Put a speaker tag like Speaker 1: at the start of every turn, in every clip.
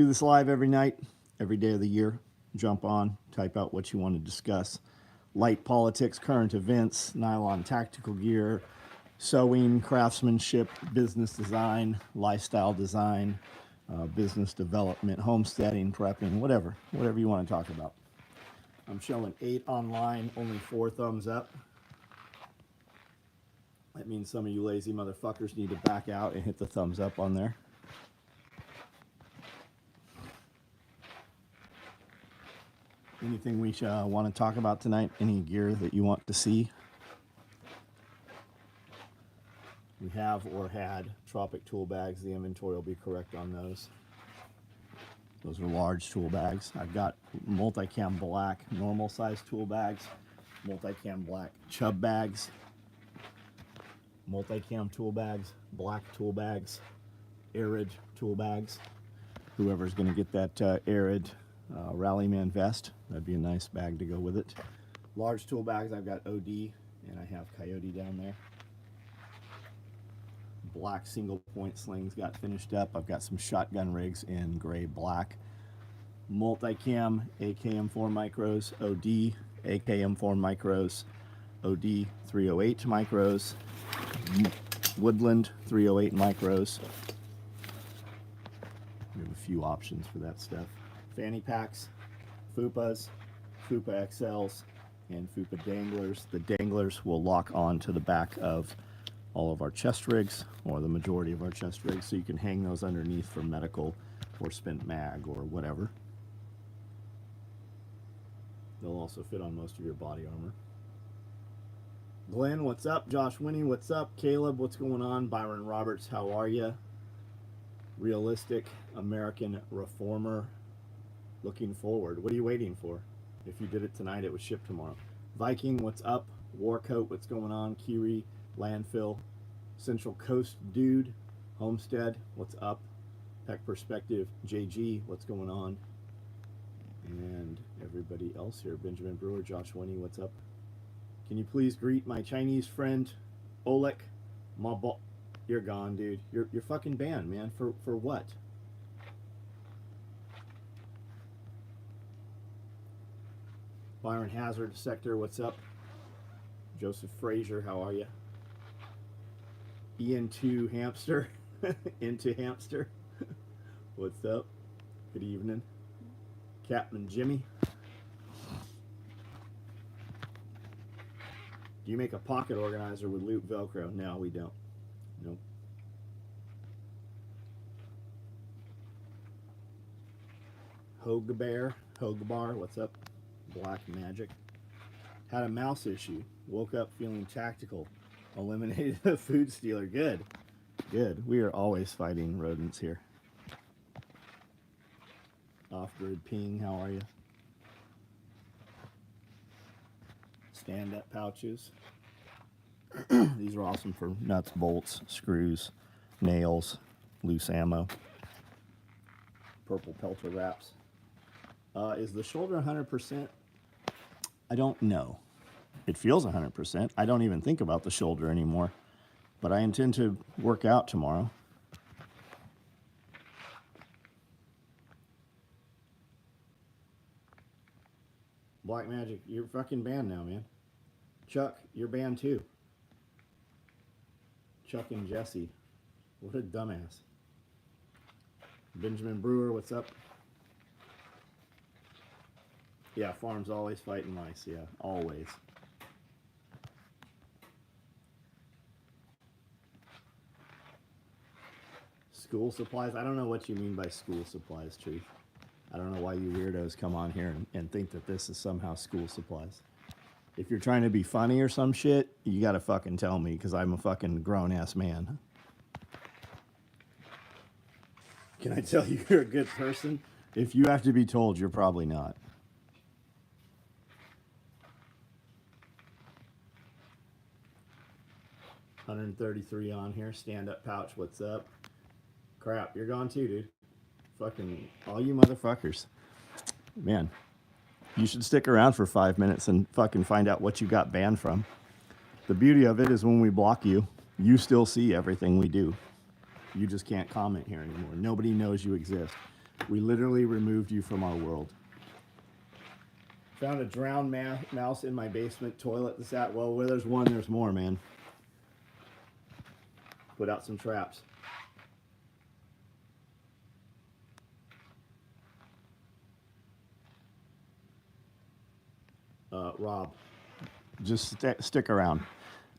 Speaker 1: Do this live every night, every day of the year. Jump on, type out what you want to discuss. Light politics, current events, nylon tactical gear, sewing, craftsmanship, business design, lifestyle design, business development, homesteading, prepping, whatever you want to talk about. I'm showing 8 online, only 4 thumbs up. That means some of you lazy motherfuckers need to back out and hit the thumbs up on there. Anything we want to talk about tonight? Any gear that you want to see? We have or had Tropic tool bags. The inventory will be correct on those. Those are large tool bags. I've got multicam black normal size tool bags, multicam black chub bags, multicam tool bags, black tool bags, arid tool bags. Whoever's going to get that arid Rallyman vest, that'd be a nice bag to go with it. Large tool bags, I've got OD and I have Coyote down there. Black single point slings got finished up. I've got some shotgun rigs in gray black. Multicam AKM4 micros, OD AKM4 micros, OD 308 micros, Woodland 308 micros. We have a few options for that stuff. Fanny packs, FUPAs, FUPA XLs, and FUPA danglers. The danglers will lock on to the back of all of our chest rigs, or the majority of our chest rigs, so you can hang those underneath for medical or spent mag or whatever. They'll also fit on most of your body armor. Glenn, what's up? Josh Winnie, what's up? Caleb, what's going on? Byron Roberts, how are you? Realistic American Reformer, looking forward. What are you waiting for? If you did it tonight, it would ship tomorrow. Viking, what's up? Warcoat, what's going on? Kiri, Landfill, Central Coast Dude, Homestead, what's up? Peck Perspective, JG, what's going on? And everybody else here, Benjamin Brewer, Josh Winnie, what's up? Can you please greet my Chinese friend, Oleg? You're gone, dude. You're fucking banned, man. For what? Byron Hazard, Sector, what's up? Joseph Frazier, how are you? Ian2 Hamster, into Hamster, what's up? Good evening. Captain Jimmy. Do you make a pocket organizer with loop Velcro? No, we don't. Nope. Hogabar, what's up? Black Magic. Had a mouse issue. Woke up feeling tactical. Eliminated a food stealer. Good. Good. We are always fighting rodents here. Off-grid Ping, how are you? Stand-up pouches. These are awesome for nuts, bolts, screws, nails, loose ammo. Purple pelter wraps. Is the shoulder 100%? I don't know. It feels 100%. I don't even think about the shoulder anymore, but I intend to work out tomorrow. Black Magic, you're fucking banned now, man. Chuck, you're banned too. Chuck and Jesse. What a dumbass. Benjamin Brewer, what's up? Yeah, farm's always fighting mice. Yeah, always. School supplies? I don't know what you mean by school supplies, Chief. I don't know why you weirdos come on here and think that this is somehow school supplies. If you're trying to be funny or some shit, you gotta fucking tell me, because I'm a fucking grown-ass man. Can I tell you you're a good person? If you have to be told, you're probably not. $133 on here. Stand-up pouch, what's up? Crap, you're gone too, dude. Fucking all you motherfuckers. Man, you should stick around for 5 minutes and fucking find out what you got banned from. The beauty of it is when we block you, you still see everything we do. You just can't comment here anymore. Nobody knows you exist. We literally removed you from our world. Found a drowned mouse in my basement toilet. Well, where there's one, there's more, man. Put out some traps. Rob, just stick around.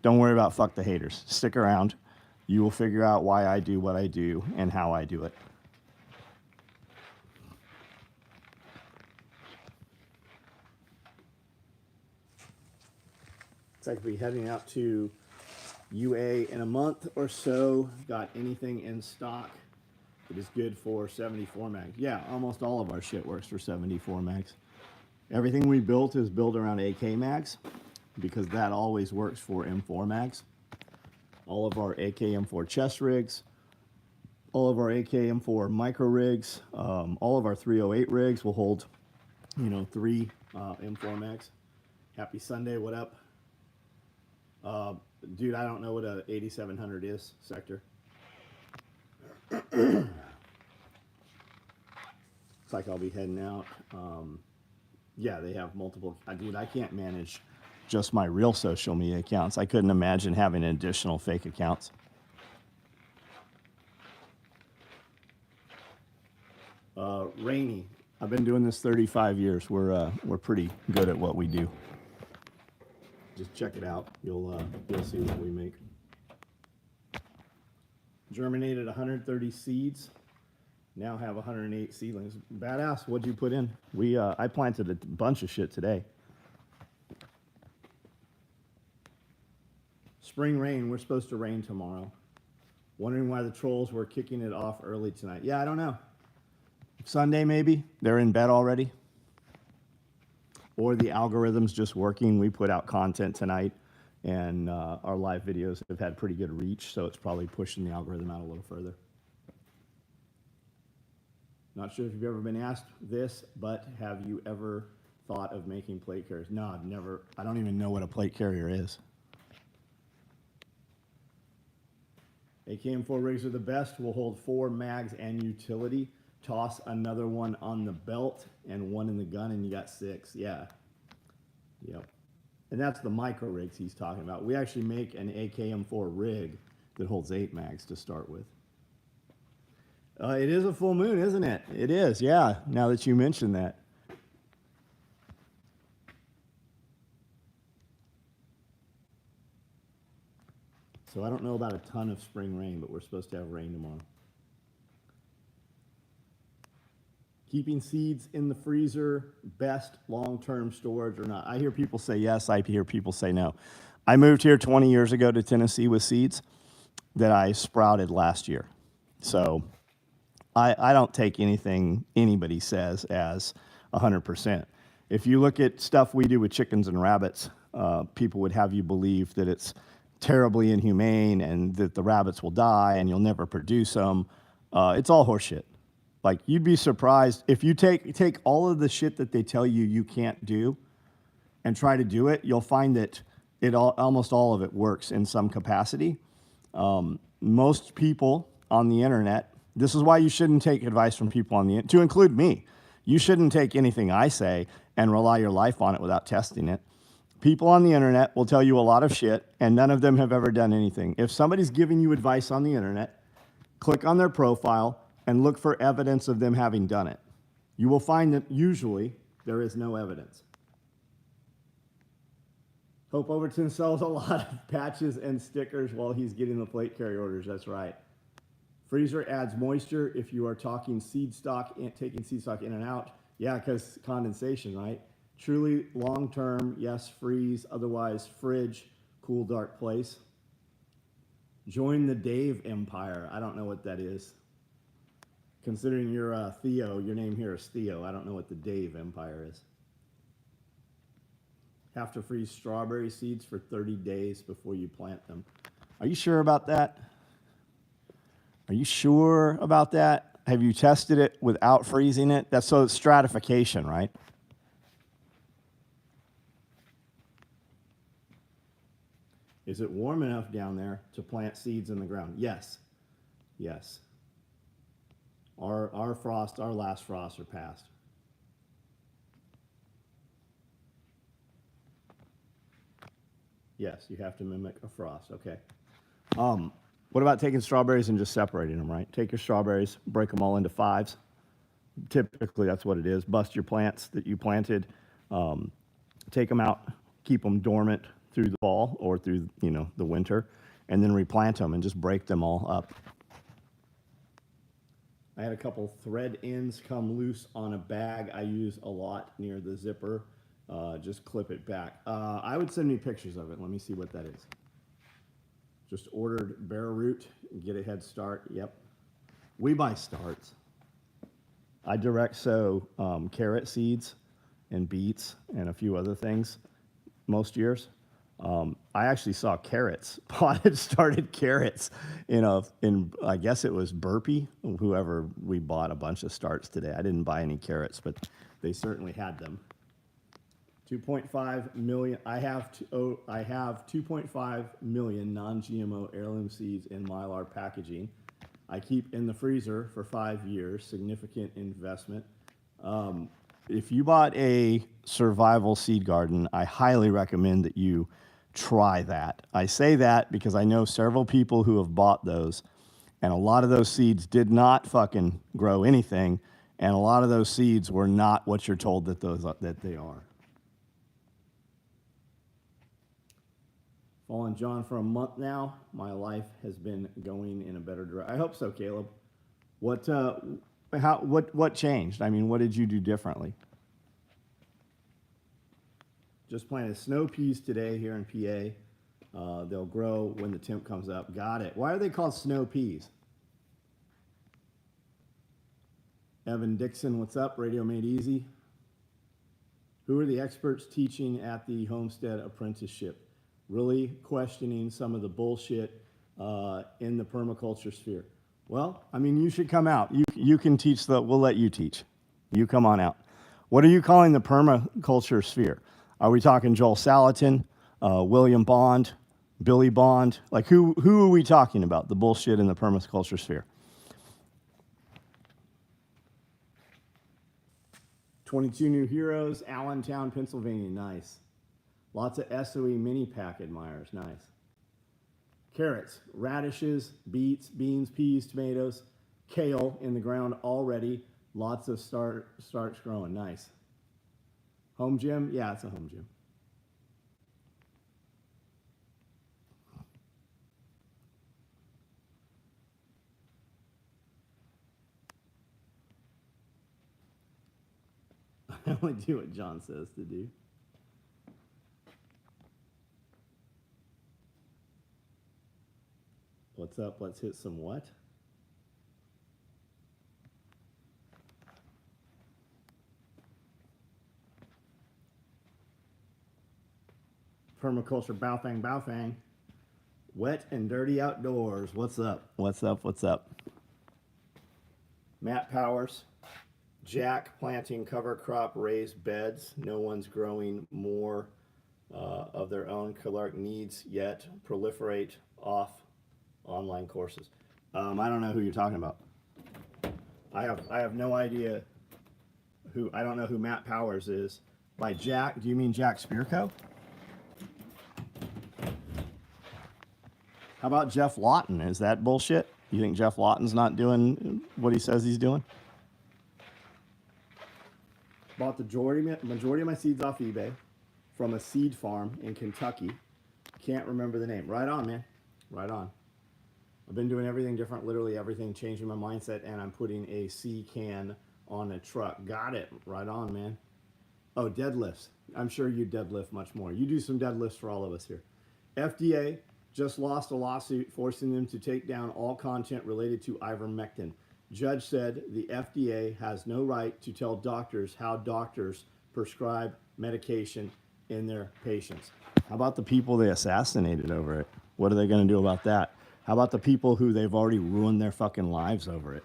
Speaker 1: Don't worry about fuck the haters. Stick around. You will figure out why I do what I do and how I do it. It's like we're heading out to UA in a month or so. Got anything in stock that is good for 74 mags? Yeah, almost all of our shit works for 74 mags. Everything we built is built around AK mags because that always works for M4 mags. All of our AK M4 chest rigs, all of our AK M4 micro rigs, all of our 308 rigs will hold, 3 M4 mags. Happy Sunday, what up? Dude, I don't know what a 8700 is, Sector. Looks like I'll be heading out. Yeah, they have multiple. Dude, I can't manage just my real social media accounts. I couldn't imagine having additional fake accounts. Rainy. I've been doing this 35 years. We're pretty good at what we do. Just check it out. You'll see what we make. Germinated 130 seeds. Now have 108 seedlings. Badass. What'd you put in? I planted a bunch of shit today. Spring rain. We're supposed to rain tomorrow. Wondering why the trolls were kicking it off early tonight. Yeah, I don't know. Sunday maybe. They're in bed already. Or the algorithm's just working. We put out content tonight, and our live videos have had pretty good reach, so it's probably pushing the algorithm out a little further. Not sure if you've ever been asked this, but have you ever thought of making plate carriers? No, I've never. I don't even know what a plate carrier is. AKM4 rigs are the best. Will hold 4 mags and utility. Toss another one on the belt and one in the gun, and you got 6. Yeah. Yep. And that's the micro rigs he's talking about. We actually make an AKM4 rig that holds 8 mags to start with. It is a full moon, isn't it? It is, yeah, now that you mention that. So I don't know about a ton of spring rain, but we're supposed to have rain tomorrow. Keeping seeds in the freezer, best long-term storage or not? I hear people say yes, I hear people say no. I moved here 20 years ago to Tennessee with seeds that I sprouted last year. So I don't take anything anybody says as 100%. If you look at stuff we do with chickens and rabbits, people would have you believe that it's terribly inhumane and that the rabbits will die and you'll never produce them. It's all horseshit. Like, you'd be surprised if you take all of the shit that they tell you you can't do and try to do it, you'll find that almost all of it works in some capacity. Most people on the internet, this is why you shouldn't take advice from people on the internet, to include me. You shouldn't take anything I say and rely your life on it without testing it. People on the internet will tell you a lot of shit, and none of them have ever done anything. If somebody's giving you advice on the internet, click on their profile and look for evidence of them having done it. You will find that usually there is no evidence. Hope Overton sells a lot of patches and stickers while he's getting the plate carrier orders. That's right. Freezer adds moisture if you are talking seed stock and taking seed stock in and out. Yeah, because condensation, right? Truly long-term, yes, freeze. Otherwise, fridge, cool, dark place. Join the Dave Empire. I don't know what that is. Considering you're Theo, your name here is Theo. I don't know what the Dave Empire is. Have to freeze strawberry seeds for 30 days before you plant them. Are you sure about that? Are you sure about that? Have you tested it without freezing it? That's so it's stratification, right? Is it warm enough down there to plant seeds in the ground? Yes. Yes. Our frost, our last frosts are past. Yes, you have to mimic a frost. Okay. What about taking strawberries and just separating them, right? Take your strawberries, break them all into fives. Typically, that's what it is. Bust your plants that you planted, take them out, keep them dormant through the fall or through, the winter, and then replant them and just break them all up. I had a couple thread ends come loose on a bag I use a lot near the zipper. Just clip it back. I would send me pictures of it. Let me see what that is. Just ordered bare root, get a head start. Yep. We buy starts. I direct sow carrot seeds and beets and a few other things most years. I actually saw carrots, potted started carrots in I guess it was Burpee, whoever we bought a bunch of starts today. I didn't buy any carrots, but they certainly had them. 2.5 million. I have 2.5 million non-GMO heirloom seeds in Mylar packaging. I keep in the freezer for 5 years. Significant investment. If you bought a survival seed garden, I highly recommend that you try that. I say that because I know several people who have bought those, and a lot of those seeds did not fucking grow anything, and a lot of those seeds were not what you're told that they are. Following John for a month now. My life has been going in a better direction. I hope so, Caleb. What changed? I mean, what did you do differently? Just planted snow peas today here in PA. They'll grow when the temp comes up. Got it. Why are they called snow peas? Evan Dixon, what's up? Radio Made Easy. Who are the experts teaching at the Homestead apprenticeship? Really questioning some of the bullshit in the permaculture sphere. Well, I mean, you should come out. You can teach we'll let you teach. You come on out. What are you calling the permaculture sphere? Are we talking Joel Salatin, William Bond, Billy Bond? Like who are we talking about? The bullshit in the permaculture sphere. 22 new heroes, Allentown, Pennsylvania. Nice. Lots of SOE mini pack admirers. Nice. Carrots, radishes, beets, beans, peas, tomatoes, kale in the ground already. Lots of starts growing. Nice. Home gym? Yeah, it's a home gym. I only do what John says to do. What's up? Let's hit some what? Permaculture, Baofeng, Baofeng. Wet and dirty outdoors. What's up? What's up? What's up? Matt Powers. Jack planting cover crop raised beds. No one's growing more of their own caloric needs yet. Proliferate off online courses. I don't know who you're talking about. I have no idea who. I don't know who Matt Powers is. By Jack, do you mean Jack Spirko? How about Jeff Lawton? Is that bullshit? You think Jeff Lawton's not doing what he says he's doing? Bought the majority of my seeds off eBay from a seed farm in Kentucky. Can't remember the name. Right on, man. Right on. I've been doing everything different, literally everything, changing my mindset, and I'm putting a C can on a truck. Got it. Right on, man. Oh, deadlifts. I'm sure you deadlift much more. You do some deadlifts for all of us here. FDA just lost a lawsuit forcing them to take down all content related to ivermectin. Judge said the FDA has no right to tell doctors how doctors prescribe medication in their patients. How about the people they assassinated over it? What are they going to do about that? How about the people who they've already ruined their fucking lives over it?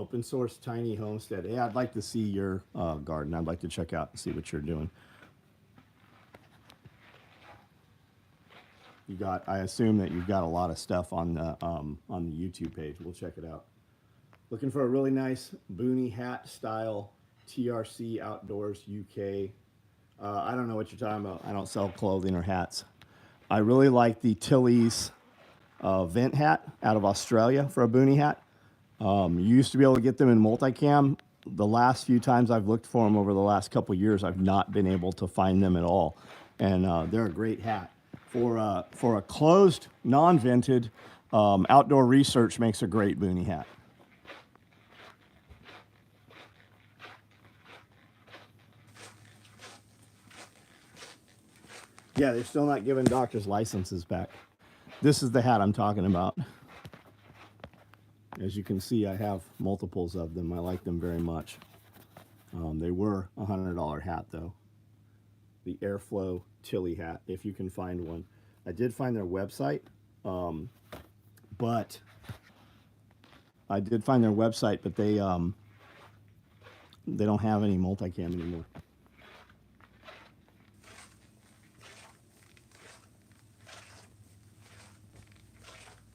Speaker 1: Open source tiny homestead. Yeah, I'd like to see your garden. I'd like to check out and see what you're doing. You got, I assume that you've got a lot of stuff on the YouTube page. We'll check it out. Looking for a really nice boonie hat style TRC Outdoors UK. I don't know what you're talking about. I don't sell clothing or hats. I really like the Tilly's vent hat out of Australia for a boonie hat. You used to be able to get them in multicam. The last few times I've looked for them over the last couple years, I've not been able to find them at all. And they're a great hat. For a closed, non-vented, outdoor research makes a great boonie hat. Yeah, they're still not giving doctors' licenses back. This is the hat I'm talking about. As you can see, I have multiples of them. I like them very much. They were a $100 hat, though. The Airflow Tilly hat, if you can find one. I did find their website, but they don't have any multicam anymore.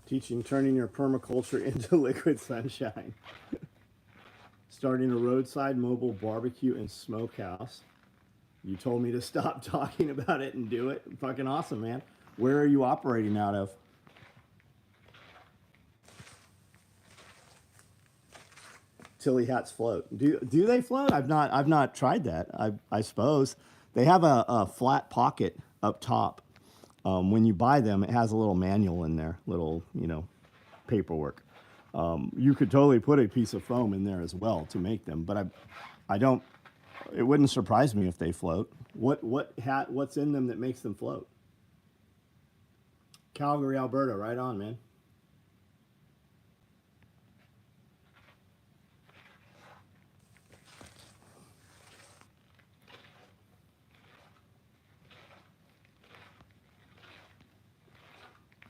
Speaker 1: Teaching turning your permaculture into liquid sunshine. Starting a roadside mobile barbecue and smokehouse. You told me to stop talking about it and do it. Fucking awesome, man. Where are you operating out of? Tilly hats float. Do they float? I've not tried that. I suppose they have a flat pocket up top. When you buy them, it has a little manual in there, little, paperwork. You could totally put a piece of foam in there as well to make them, but I don't. It wouldn't surprise me if they float. What's in them that makes them float? Calgary, Alberta, right on, man.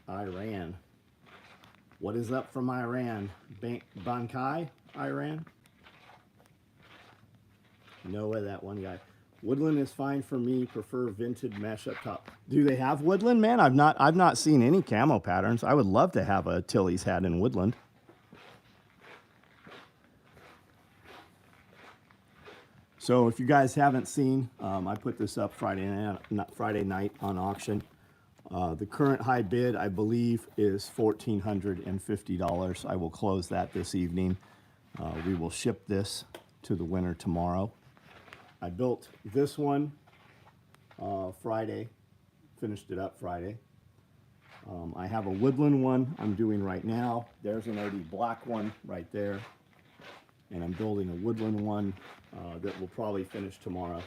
Speaker 1: Iran. What is up from Iran? Bankai, Iran? Noah, that one guy. Woodland is fine for me. Prefer vented mesh up top. Do they have woodland, man? I've not seen any camo patterns. I would love to have a Tilly's hat in woodland. So if you guys haven't seen, I put this up Friday night on auction. The current high bid, I believe, is $1,450. I will close that this evening. We will ship this to the winner tomorrow. I built this one Friday, finished it up Friday. I have a woodland one I'm doing right now. There's an OD black one right there. And I'm building a woodland one that will probably finish tomorrow.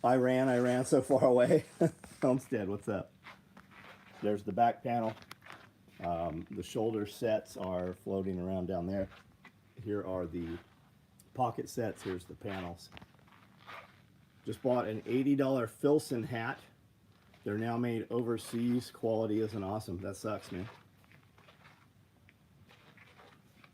Speaker 1: I ran so far away. Homestead, what's up? There's the back panel. The shoulder sets are floating around down there. Here are the pocket sets. Here's the panels. Just bought an $80 Filson hat. They're now made overseas. Quality isn't awesome. That sucks, man.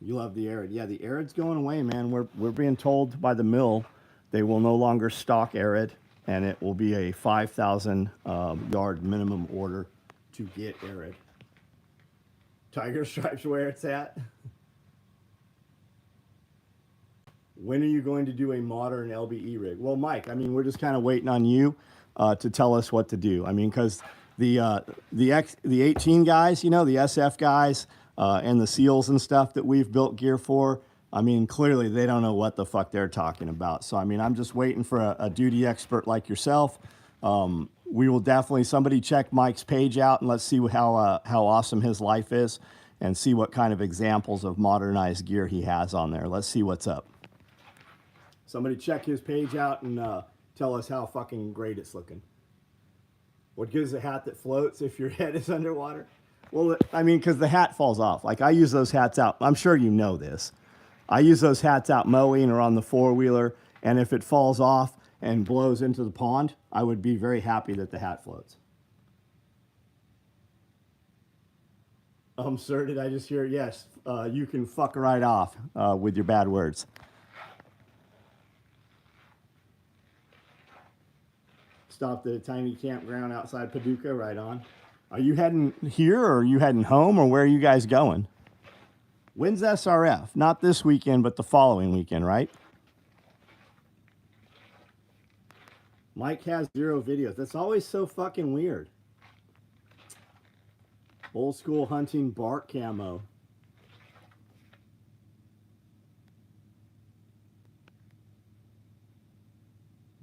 Speaker 1: You love the Arid. Yeah, the Arid's going away, man. We're being told by the mill they will no longer stock Arid, and it will be a 5,000 yard minimum order to get Arid. Tiger Stripes where it's at. When are you going to do a modern LBE rig? Well, Mike, I mean, we're just kind of waiting on you to tell us what to do. I mean, because the 18 guys, the SF guys, and the SEALs and stuff that we've built gear for, I mean, clearly they don't know what the fuck they're talking about. So, I mean, I'm just waiting for a duty expert like yourself. We will definitely, somebody check Mike's page out and let's see how awesome his life is and see what kind of examples of modernized gear he has on there. Let's see what's up. Somebody check his page out and tell us how fucking great it's looking. What gives a hat that floats if your head is underwater? Well, I mean, because the hat falls off. Like, I use those hats out. I'm sure you know this. I use those hats out mowing or on the four-wheeler, and if it falls off and blows into the pond, I would be very happy that the hat floats. Sir, did I just hear? Yes, you can fuck right off with your bad words. Stopped at a tiny campground outside Paducah, right on. Are you heading here or are you heading home or where are you guys going? When's SRF? Not this weekend, but the following weekend, right? Mike has 0 videos. That's always so fucking weird. Old school hunting bark camo.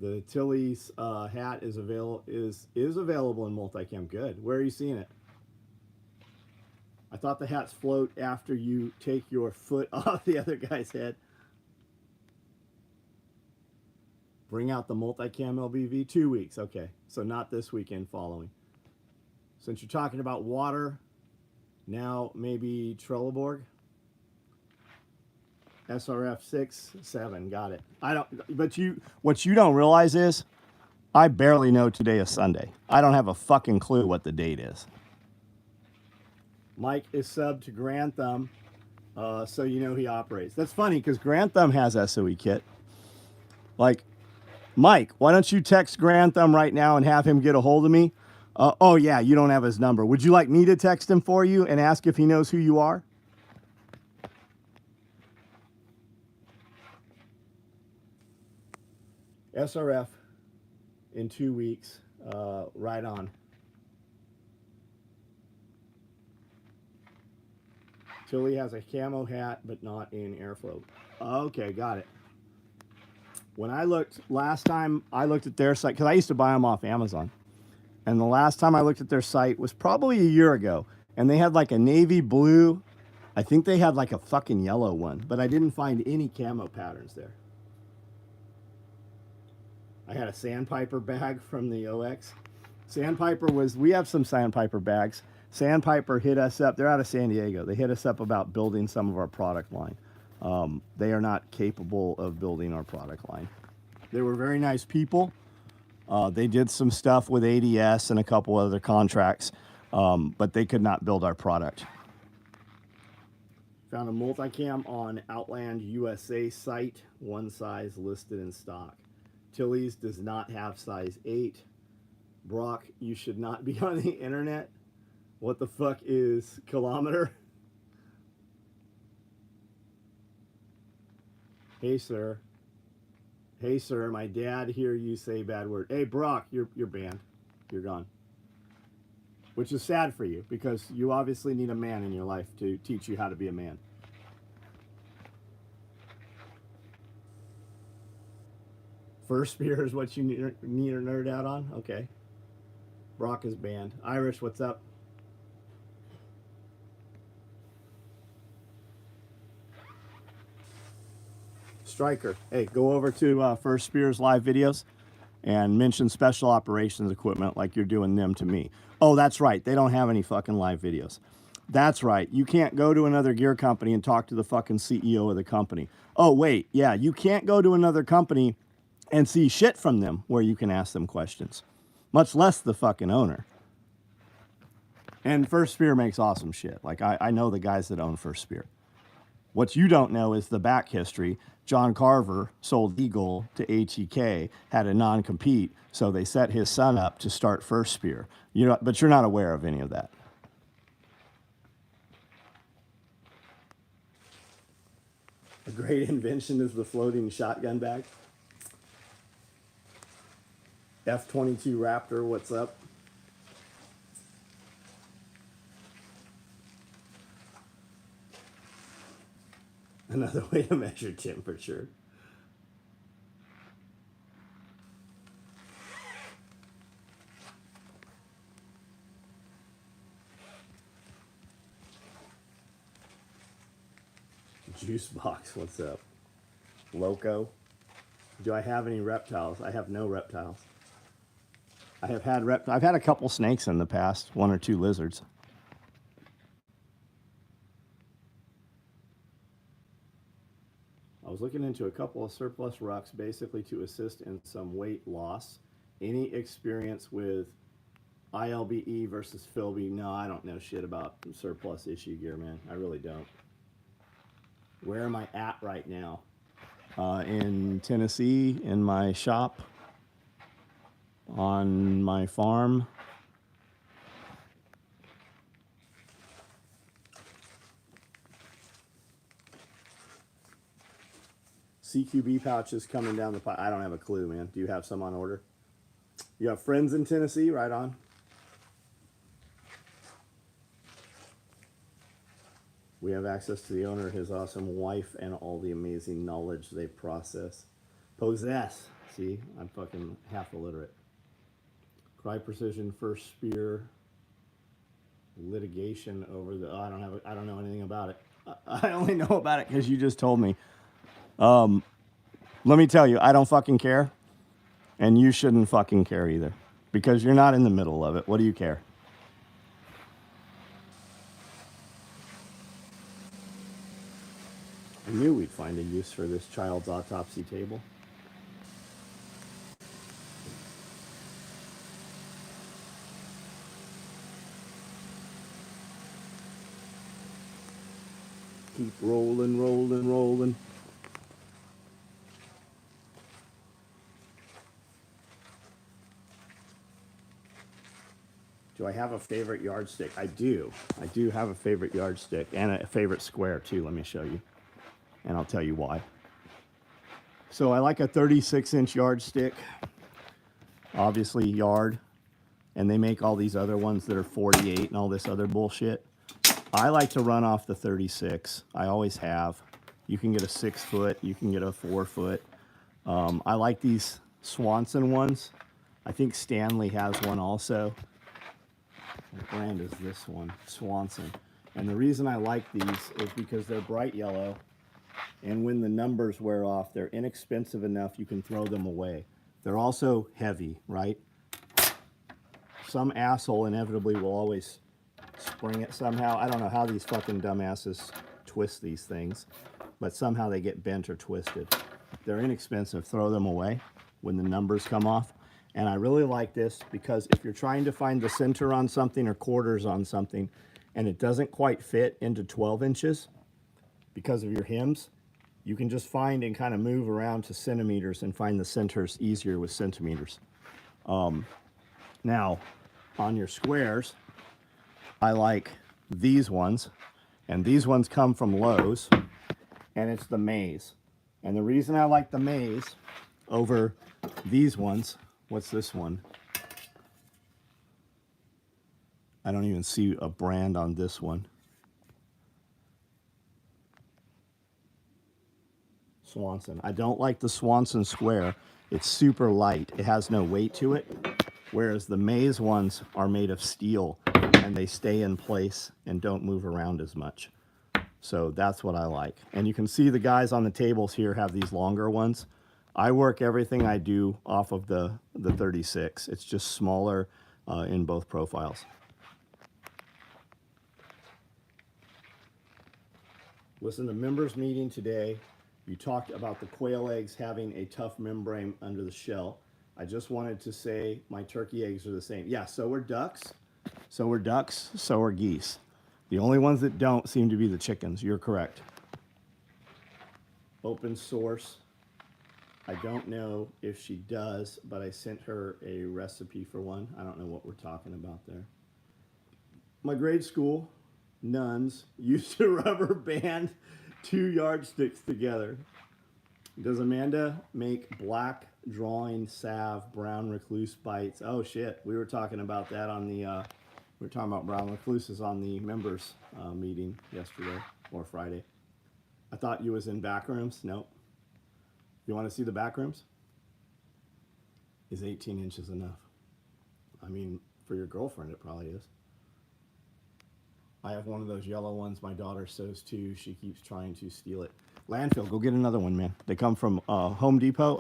Speaker 1: The Tilly's hat is available in multicam. Good. Where are you seeing it? I thought the hats float after you take your foot off the other guy's head. Bring out the multicam LBV 2 weeks. Okay, so not this weekend. Following. Since you're talking about water, now maybe Trelleborg. SRF 6, 7, got it. I don't, but what you don't realize is, I barely know today is Sunday. I don't have a fucking clue what the date is. Mike is subbed to Grand Thumb, so you know he operates. That's funny because Grand Thumb has SOE kit. Like, Mike, why don't you text Grand Thumb right now and have him get a hold of me? Oh yeah, you don't have his number. Would you like me to text him for you and ask if he knows who you are? SRF in 2 weeks, right on. Tilly has a camo hat, but not in airflow. Okay, got it. When I looked, last time I looked at their site, because I used to buy them off Amazon, and the last time I looked at their site was probably a year ago, and they had like a navy blue, I think they had like a fucking yellow one, but I didn't find any camo patterns there. I had a Sandpiper bag from the OX. Sandpiper we have some Sandpiper bags. Sandpiper hit us up. They're out of San Diego. They hit us up about building some of our product line. They are not capable of building our product line. They were very nice people. They did some stuff with ADS and a couple other contracts, but they could not build our product. Found a multicam on Outland USA site, one size listed in stock. Tilly's does not have size 8. Brock, you should not be on the internet. What the fuck is kilometer? Hey sir, my dad hear you say bad word. Hey Brock, you're banned. You're gone. Which is sad for you because you obviously need a man in your life to teach you how to be a man. First spear is what you need to nerd out on? Okay. Brock is banned. Irish, what's up? Striker, hey, go over to First Spear's live videos and mention special operations equipment like you're doing them to me. Oh, that's right. They don't have any fucking live videos. That's right. You can't go to another gear company and talk to the fucking CEO of the company. Oh, wait. Yeah, you can't go to another company and see shit from them where you can ask them questions, much less the fucking owner. And First Spear makes awesome shit. Like, I know the guys that own First Spear. What you don't know is the back history. John Carver sold Eagle to HEK, had a non-compete, so they set his son up to start First Spear. But you're not aware of any of that. A great invention is the floating shotgun bag. F-22 Raptor, what's up? Another way to measure temperature. Juice box, what's up? Loco. Do I have any reptiles? I have no reptiles. I've had a couple snakes in the past, 1 or 2 lizards. I was looking into a couple of surplus rucks basically to assist in some weight loss. Any experience with ILBE versus Philby. No, I don't know shit about surplus issue gear, man. I really don't. Where am I at right now? In Tennessee, in my shop, on my farm. CQB pouches coming down the pipe. I don't have a clue, man. Do you have some on order? You have friends in Tennessee? Right on. We have access to the owner, his awesome wife, and all the amazing knowledge they possess. See, I'm fucking half illiterate. Cry Precision first spear litigation over the. I don't know anything about it. I only know about it because you just told me. Let me tell you, I don't fucking care, and you shouldn't fucking care either, because you're not in the middle of it. What do you care? I knew we'd find a use for this child's autopsy table. Keep rolling, rolling, rolling. Do I have a favorite yardstick? I do. I do have a favorite yardstick and a favorite square too. Let me show you. And I'll tell you why. So I like a 36-inch yardstick. Obviously yard. And they make all these other ones that are 48 and all this other bullshit. I like to run off the 36. I always have. You can get a 6 foot. You can get a 4 foot. I like these Swanson ones. I think Stanley has one also. What brand is this one? Swanson. And the reason I like these is because they're bright yellow, and when the numbers wear off, they're inexpensive enough you can throw them away. They're also heavy, right? Some asshole inevitably will always spring it somehow. I don't know how these fucking dumbasses twist these things, but somehow they get bent or twisted. They're inexpensive. Throw them away when the numbers come off. And I really like this because if you're trying to find the center on something or quarters on something and it doesn't quite fit into 12 inches because of your hems, you can just find and kind of move around to centimeters and find the centers easier with centimeters. Now, on your squares, I like these ones, and these ones come from Lowe's, and it's the Maze. And the reason I like the Maze over these ones, what's this one? I don't even see a brand on this one. Swanson. I don't like the Swanson square. It's super light. It has no weight to it. Whereas the Maze ones are made of steel and they stay in place and don't move around as much. So that's what I like. And you can see the guys on the tables here have these longer ones. I work everything I do off of the 36. It's just smaller in both profiles. Listen, the members meeting today, you talked about the quail eggs having a tough membrane under the shell. I just wanted to say my turkey eggs are the same. Yeah, so are ducks. So are ducks. So are geese. The only ones that don't seem to be the chickens. You're correct. Open source. I don't know if she does, but I sent her a recipe for one. I don't know what we're talking about there. My grade school nuns used to rubber band 2 yardsticks together. Does Amanda make black drawing salve, brown recluse bites? Oh shit, we were talking about that on the, we were talking about brown recluses on the members meeting yesterday or Friday. I thought you was in back rooms. Nope. You want to see the back rooms? Is 18 inches enough? I mean, for your girlfriend, it probably is. I have one of those yellow ones. My daughter sews too. She keeps trying to steal it. Landfill, go get another one, man. They come from Home Depot.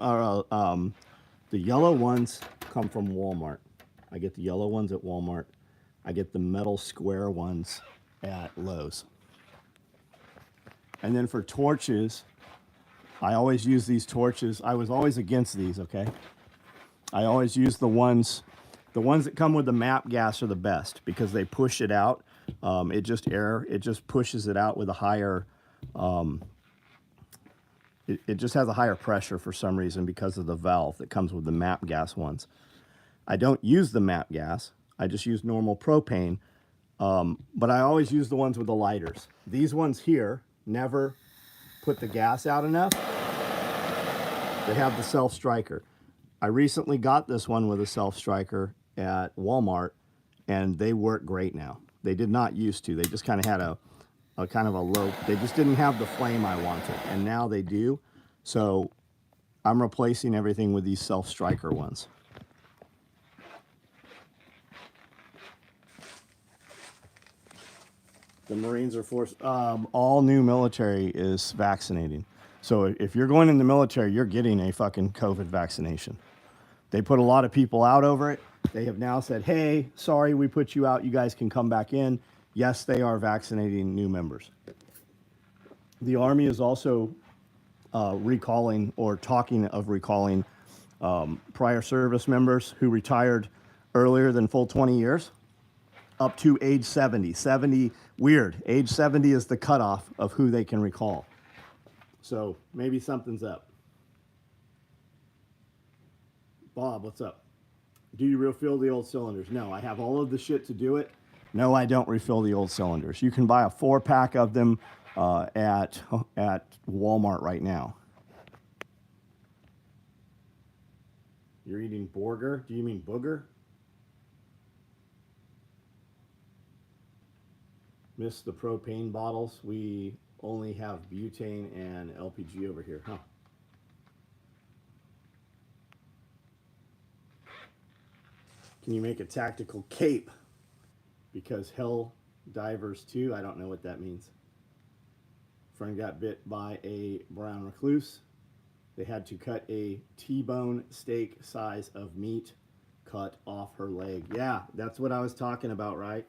Speaker 1: The yellow ones come from Walmart. I get the yellow ones at Walmart. I get the metal square ones at Lowe's. And then for torches, I always use these torches. I was always against these, okay? I always use the ones The ones that come with the MAP gas are the best because they push it out. It just pushes it out with a higher, it just has a higher pressure for some reason because of the valve that comes with the MAP gas ones. I don't use the MAP gas. I just use normal propane, but I always use the ones with the lighters. These ones here never put the gas out enough. They have the self-striker. I recently got this one with a self-striker at Walmart, and they work great now. They did not used to. They just kind of had a kind of a low, they just didn't have the flame I wanted, and now they do. So I'm replacing everything with these self-striker ones. The Marines are forced, all new military is vaccinating. So if you're going in the military, you're getting a fucking COVID vaccination. They put a lot of people out over it. They have now said, hey, sorry, we put you out. You guys can come back in. Yes, they are vaccinating new members. The Army is also recalling or talking of recalling prior service members who retired earlier than full 20 years up to age 70. 70, weird. Age 70 is the cutoff of who they can recall. So maybe something's up. Bob, what's up? Do you refill the old cylinders? No, I have all of the shit to do it. No, I don't refill the old cylinders. You can buy a 4-pack of them at Walmart right now. You're eating burger? Do you mean booger? Miss the propane bottles. We only have butane and LPG over here, huh? Can you make a tactical cape? Because hell divers too. I don't know what that means. Friend got bit by a brown recluse. They had to cut a T-bone steak size of meat cut off her leg. Yeah, that's what I was talking about, right?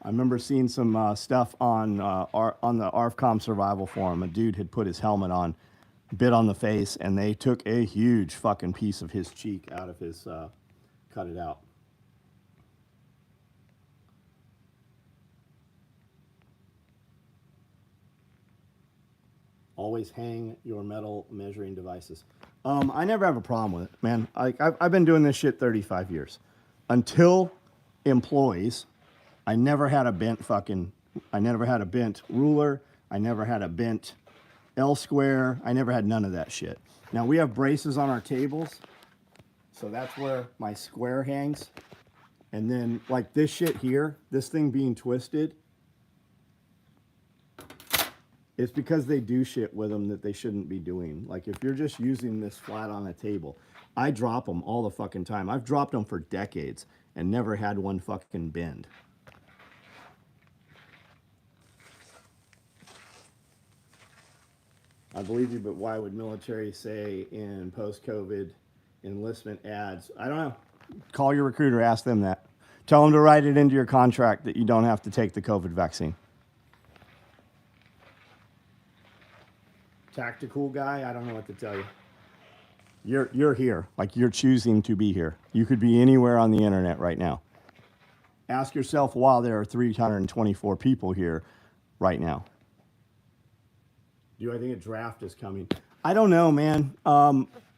Speaker 1: I remember seeing some stuff on the ARFCOM survival forum. A dude had put his helmet on, bit on the face, and they took a huge fucking piece of his cheek out of his, cut it out. Always hang your metal measuring devices. I never have a problem with it, man. I've been doing this shit 35 years. Until employees, I never had a bent ruler. I never had a bent L-square. I never had none of that shit. Now we have braces on our tables, so that's where my square hangs. And then like this shit here, this thing being twisted, it's because they do shit with them that they shouldn't be doing. Like if you're just using this flat on a table, I drop them all the fucking time. I've dropped them for decades and never had one fucking bend. I believe you, but why would military say in post-COVID enlistment ads? I don't know. Call your recruiter, ask them that. Tell them to write it into your contract that you don't have to take the COVID vaccine. Tactical guy, I don't know what to tell you. You're here, like you're choosing to be here. You could be anywhere on the internet right now. Ask yourself why there are 324 people here right now. Do I think a draft is coming? I don't know, man.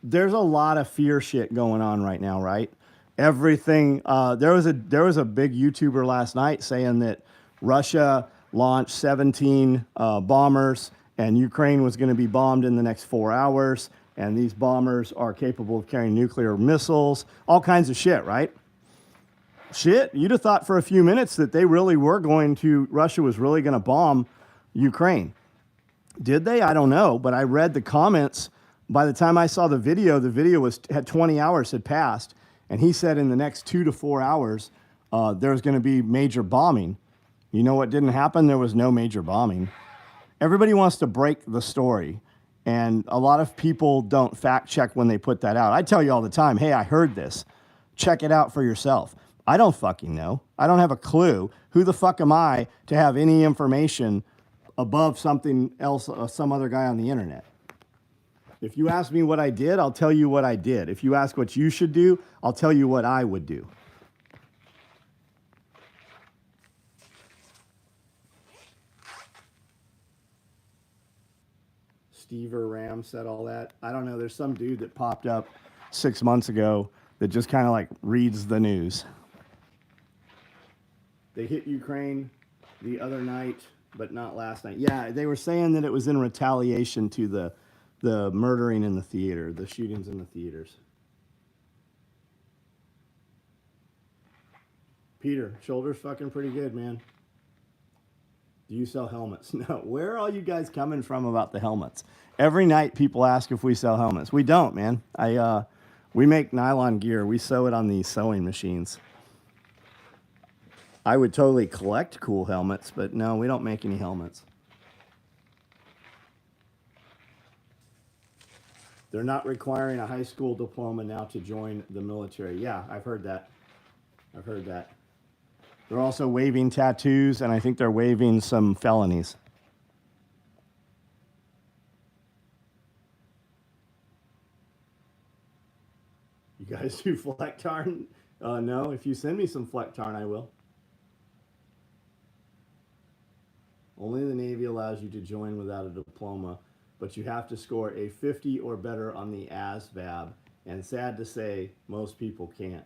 Speaker 1: There's a lot of fear shit going on right now, right? Everything. There was a big YouTuber last night saying that Russia launched 17 bombers and Ukraine was going to be bombed in the next 4 hours, and these bombers are capable of carrying nuclear missiles, all kinds of shit, right? Shit, you'd have thought for a few minutes that they really were Russia was really going to bomb Ukraine. Did they? I don't know, but I read the comments. By the time I saw the video had 20 hours had passed, and he said in the next 2 to 4 hours, there's going to be major bombing. You know what didn't happen? There was no major bombing. Everybody wants to break the story, and a lot of people don't fact check when they put that out. I tell you all the time, hey, I heard this. Check it out for yourself. I don't fucking know. I don't have a clue. Who the fuck am I to have any information above something else, some other guy on the internet? If you ask me what I did, I'll tell you what I did. If you ask what you should do, I'll tell you what I would do. Stever Ram said all that. I don't know. There's some dude that popped up 6 months ago that just kind of like reads the news. They hit Ukraine the other night, but not last night. Yeah, they were saying that it was in retaliation to the murdering in the theater, the shootings in the theaters. Peter, shoulders fucking pretty good, man. Do you sell helmets? No. Where are all you guys coming from about the helmets? Every night people ask if we sell helmets. We don't, man. We make nylon gear. We sew it on these sewing machines. I would totally collect cool helmets, but no, we don't make any helmets. They're not requiring a high school diploma now to join the military. Yeah, I've heard that. I've heard that. They're also waiving tattoos, and I think they're waiving some felonies. You guys do fleck tarn? No, if you send me some fleck tarn, I will. Only the Navy allows you to join without a diploma, but you have to score a 50 or better on the ASVAB, and sad to say, most people can't.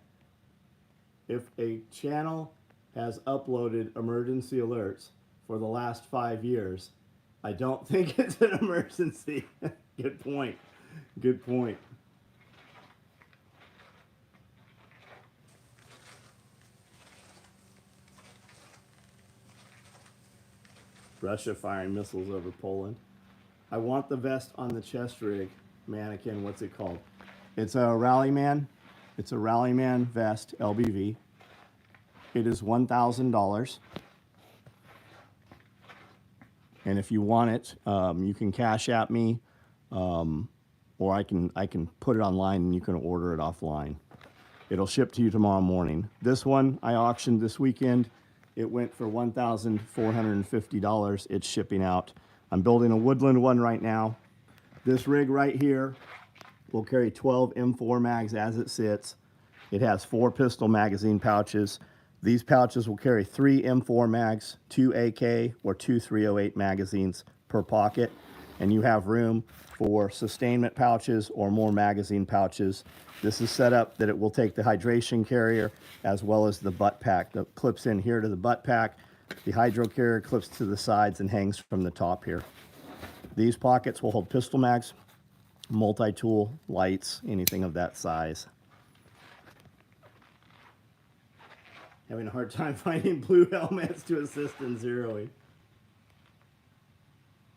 Speaker 1: If a channel has uploaded emergency alerts for the last 5 years, I don't think it's an emergency. Good point. Good point. Russia firing missiles over Poland. I want the vest on the chest rig mannequin. What's it called? It's a Rallyman. It's a Rallyman vest, LBV. It is $1,000. And if you want it, you can cash at me, or I can put it online and you can order it offline. It'll ship to you tomorrow morning. This one I auctioned this weekend. It went for $1,450. It's shipping out. I'm building a woodland one right now. This rig right here will carry 12 M4 mags as it sits. It has 4 pistol magazine pouches. These pouches will carry 3 M4 mags, 2 AK, or 2 308 magazines per pocket. And you have room for sustainment pouches or more magazine pouches. This is set up that it will take the hydration carrier as well as the butt pack that clips in here to the butt pack. The hydro carrier clips to the sides and hangs from the top here. These pockets will hold pistol mags, multi-tool, lights, anything of that size. Having a hard time finding blue helmets to assist in zeroing.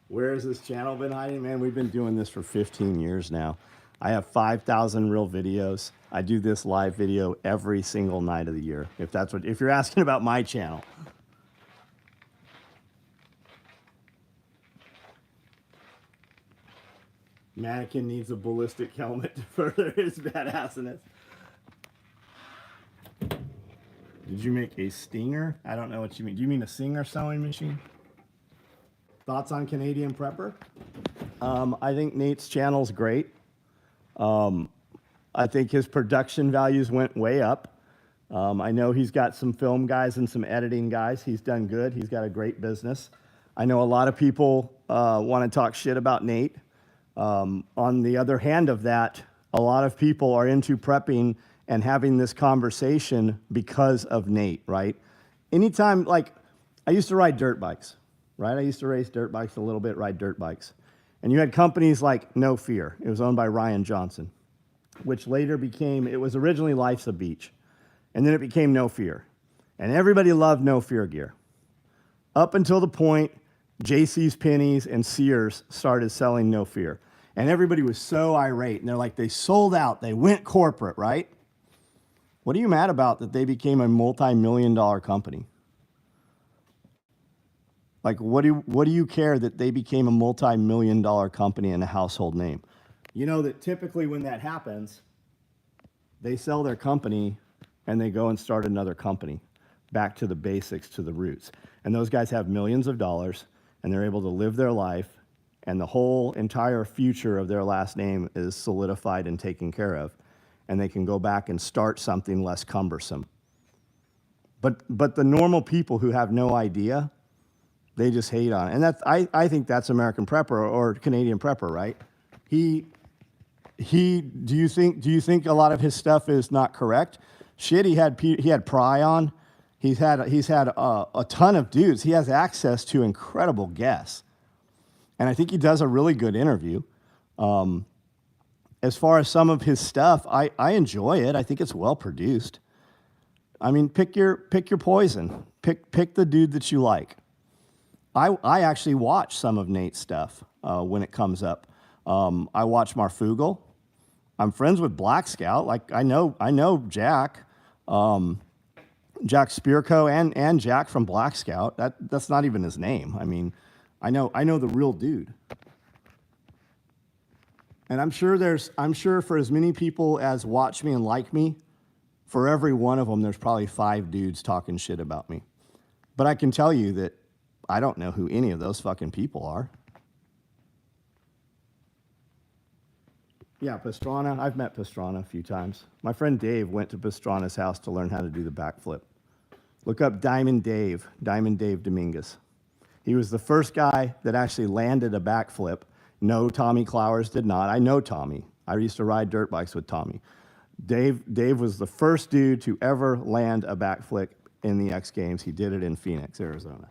Speaker 1: Where has this channel been hiding? Man, we've been doing this for 15 years now. I have 5,000 real videos. I do this live video every single night of the year. If you're asking about my channel. Mannequin needs a ballistic helmet to further his badassiness. Did you make a Stinger? I don't know what you mean. Do you mean a Singer sewing machine? Thoughts on Canadian Prepper? I think Nate's channel's great. I think his production values went way up. I know he's got some film guys and some editing guys. He's done good. He's got a great business. I know a lot of people want to talk shit about Nate. On the other hand of that, a lot of people are into prepping and having this conversation because of Nate, right? Anytime, like, I used to ride dirt bikes, right? I used to race dirt bikes a little bit, ride dirt bikes. And you had companies like No Fear. It was owned by Ryan Johnson, which later became, it was originally Life's a Beach. And then it became No Fear. And everybody loved No Fear gear. Up until the point JC's Penney's and Sears started selling No Fear. And everybody was so irate. And they're like, they sold out. They went corporate, right? What are you mad about that they became a multi-million-dollar company? Like, what do you care that they became a multi-million-dollar company and a household name? You know that typically when that happens, they sell their company and they go and start another company, back to the basics, to the roots. And those guys have millions of dollars and they're able to live their life, and the whole entire future of their last name is solidified and taken care of. And they can go back and start something less cumbersome. But the normal people who have no idea, They just hate on it. And I think that's American prepper or Canadian prepper, right? Do you think a lot of his stuff is not correct? Shit, he had Pry on. He's had a ton of dudes. He has access to incredible guests. And I think he does a really good interview. As far as some of his stuff, I enjoy it. I think it's well produced. I mean, pick your poison. Pick the dude that you like. I actually watch some of Nate's stuff when it comes up. I watch Marfugal. I'm friends with Black Scout. Like I know Jack, Jack Spirko and Jack from Black Scout. That's not even his name. I mean, I know the real dude. And I'm sure for as many people as watch me and like me, for every one of them, there's probably 5 dudes talking shit about me. But I can tell you that I don't know who any of those fucking people are. Yeah, Pastrana. I've met Pastrana a few times. My friend Dave went to Pastrana's house to learn how to do the backflip. Look up Diamond Dave Dominguez. He was the first guy that actually landed a backflip. No, Tommy Clowers did not. I know Tommy. I used to ride dirt bikes with Tommy. Dave was the first dude to ever land a backflip in the X Games. He did it in Phoenix, Arizona.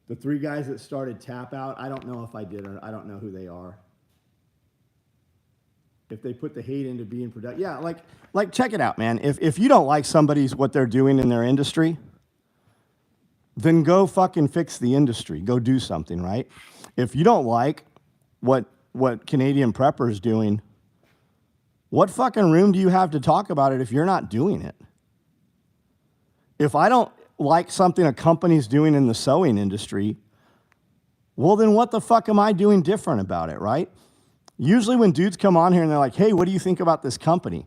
Speaker 1: The 3 guys that started Tap Out, I don't know if I did or I don't know who they are. If they put the hate into being productive. Yeah, like check it out, man. If you don't like what they're doing in their industry, then go fucking fix the industry. Go do something, right? If you don't like what Canadian Prepper is doing, what fucking room do you have to talk about it if you're not doing it? If I don't like something a company's doing in the sewing industry, well, then what the fuck am I doing different about it, right? Usually when dudes come on here and they're like, hey, what do you think about this company?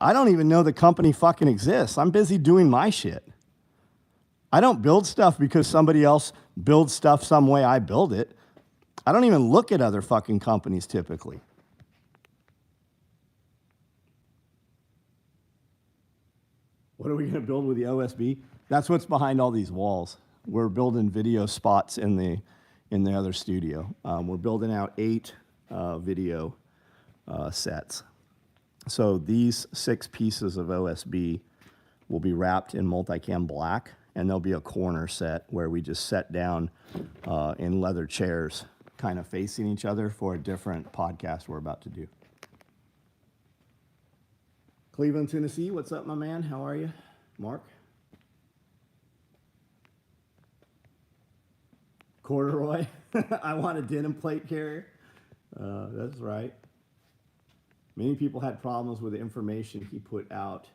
Speaker 1: I don't even know the company fucking exists. I'm busy doing my shit. I don't build stuff because somebody else builds stuff some way I build it. I don't even look at other fucking companies typically. What are we going to build with the OSB? That's what's behind all these walls. We're building video spots in the other studio. We're building out 8 video sets. So these 6 pieces of OSB will be wrapped in multicam black, and there'll be a corner set where we just set down in leather chairs, kind of facing each other for a different podcast we're about to do. Cleveland, Tennessee, what's up, my man? How are you? Mark? Corduroy. I want a denim plate carrier. That's right. Many people had problems with the information he put out.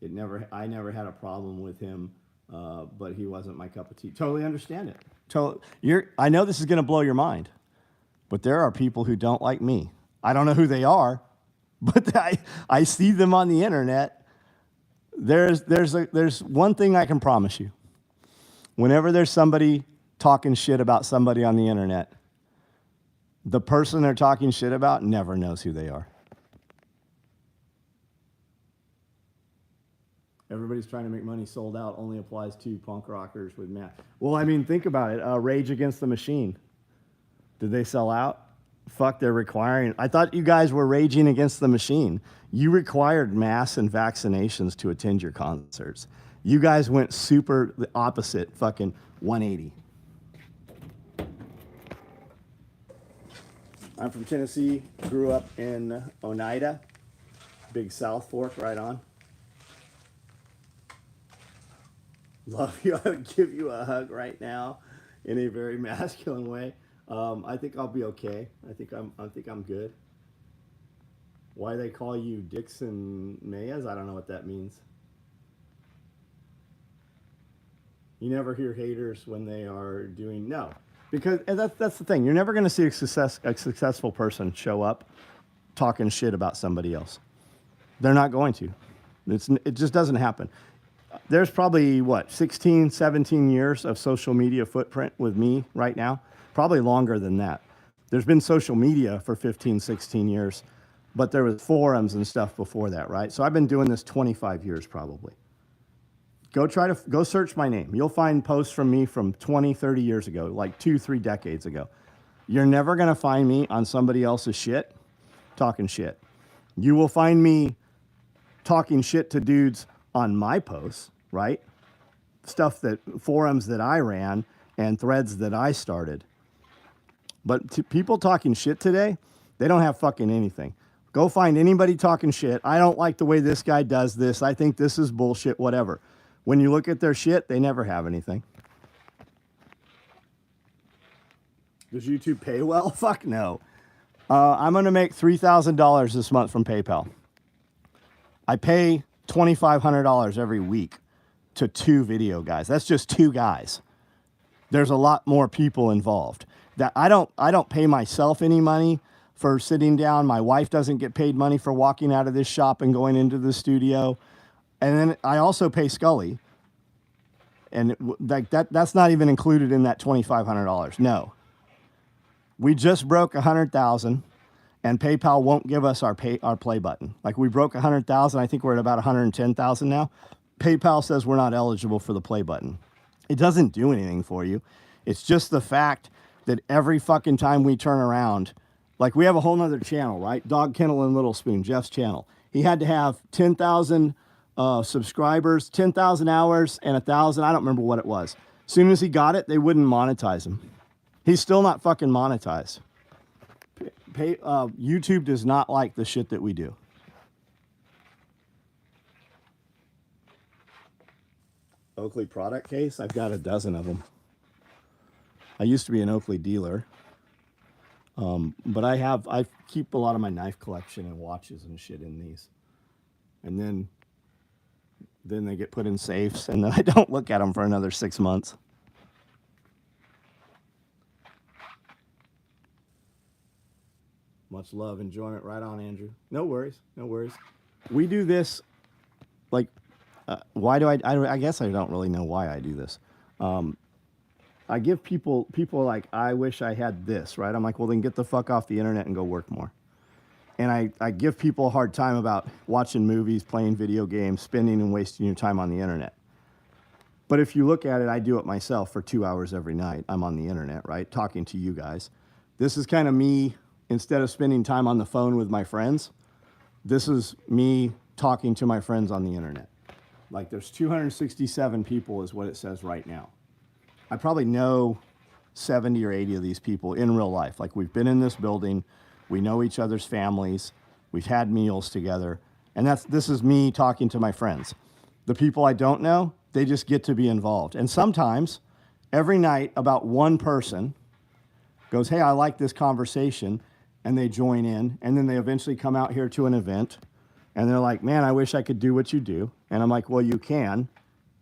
Speaker 1: I never had a problem with him, but he wasn't my cup of tea. Totally understand it. I know this is going to blow your mind, but there are people who don't like me. I don't know who they are, but I see them on the internet. There's one thing I can promise you. Whenever there's somebody talking shit about somebody on the internet, the person they're talking shit about never knows who they are. Everybody's trying to make money. Sold Out only applies to punk rockers with Matt. Well, I mean, think about it. Rage Against the Machine. Did they sell out? Fuck, they're requiring. I thought you guys were raging against the machine. You required masks and vaccinations to attend your concerts. You guys went super the opposite, fucking 180. I'm from Tennessee, grew up in Oneida, big South Fork, right on. Love you. I would give you a hug right now in a very masculine way. I think I'll be okay. I think I'm good. Why they call you Dixon Mayas? I don't know what that means. You never hear haters when they are doing no. Because and that's the thing. You're never going to see a successful person show up talking shit about somebody else. They're not going to. It just doesn't happen. There's probably, 16, 17 years of social media footprint with me right now. Probably longer than that. There's been social media for 15, 16 years, but there was forums and stuff before that, right? So I've been doing this 25 years probably. Go search my name. You'll find posts from me from 20, 30 years ago, like 2-3 decades ago. You're never going to find me on somebody else's shit talking shit. You will find me talking shit to dudes on my posts, right? Forums that I ran and threads that I started. But to people talking shit today, they don't have fucking anything. Go find anybody talking shit. I don't like the way this guy does this. I think this is bullshit, whatever. When you look at their shit, they never have anything. Does YouTube pay well? Fuck no. I'm going to make $3,000 this month from PayPal. I pay $2,500 every week to 2 video guys. That's just 2 guys. There's a lot more people involved. That I don't pay myself any money for sitting down. My wife doesn't get paid money for walking out of this shop and going into the studio. And then I also pay Scully. And like that's not even included in that $2,500. No. We just broke 100,000 and PayPal won't give us our play button. Like we broke 100,000. I think we're at about 110,000 now. PayPal says we're not eligible for the play button. It doesn't do anything for you. It's just the fact that every fucking time we turn around, like we have a whole nother channel, right? Dog Kennel and Little Spoon, Jeff's channel. He had to have 10,000 subscribers, 10,000 hours, and 1,000. I don't remember what it was. As soon as he got it, they wouldn't monetize him. He's still not fucking monetized. YouTube does not like the shit that we do. Oakley product case. I've got a dozen of them. I used to be an Oakley dealer. But I keep a lot of my knife collection and watches and shit in these. And then they get put in safes and then I don't look at them for another 6 months. Much love, enjoyment. Right on, Andrew. No worries, no worries. We do this, like, why do I guess I don't really know why I do this. I give people like, I wish I had this, right? I'm like, well, then get the fuck off the internet and go work more. And I give people a hard time about watching movies, playing video games, spending and wasting your time on the internet. But if you look at it, I do it myself for 2 hours every night. I'm on the internet, right? Talking to you guys. This is kind of me. Instead of spending time on the phone with my friends, this is me talking to my friends on the internet. Like there's 267 people is what it says right now. I probably know 70 or 80 of these people in real life. Like we've been in this building, we know each other's families, we've had meals together, and this is me talking to my friends. The people I don't know, they just get to be involved. And sometimes, every night, about one person goes, hey, I like this conversation, and they join in, and then they eventually come out here to an event, and they're like, man, I wish I could do what you do. And I'm like, well, you can.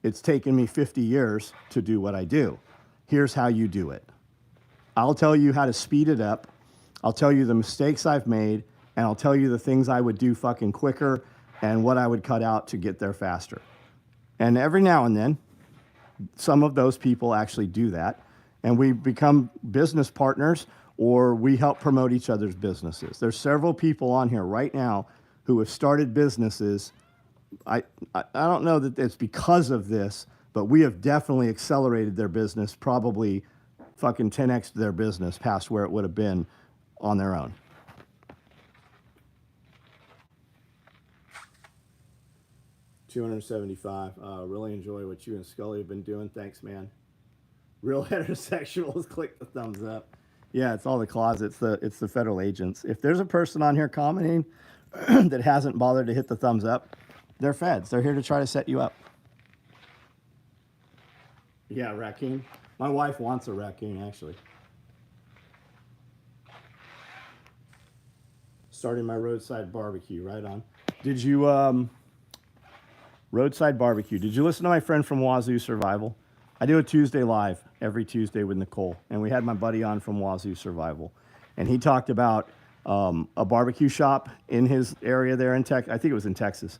Speaker 1: It's taken me 50 years to do what I do. Here's how you do it. I'll tell you how to speed it up. I'll tell you the mistakes I've made, and I'll tell you the things I would do fucking quicker and what I would cut out to get there faster. And every now and then, some of those people actually do that, and we become business partners, or we help promote each other's businesses. There's several people on here right now who have started businesses. I don't know that it's because of this, but we have definitely accelerated their business, probably fucking 10x their business past where it would have been on their own. $275. Really enjoy what you and Scully have been doing. Thanks, man. Real heterosexuals, click the thumbs up. Yeah, it's all the closets. It's the federal agents. If there's a person on here commenting that hasn't bothered to hit the thumbs up, they're feds. They're here to try to set you up. Yeah, raccoon. My wife wants a raccoon, actually. Starting my roadside barbecue, right on. Did you, roadside barbecue, did you listen to my friend from Wazoo Survival? I do a Tuesday live every Tuesday with Nicole, and we had my buddy on from Wazoo Survival, and he talked about a barbecue shop in his area there in Texas. I think it was in Texas,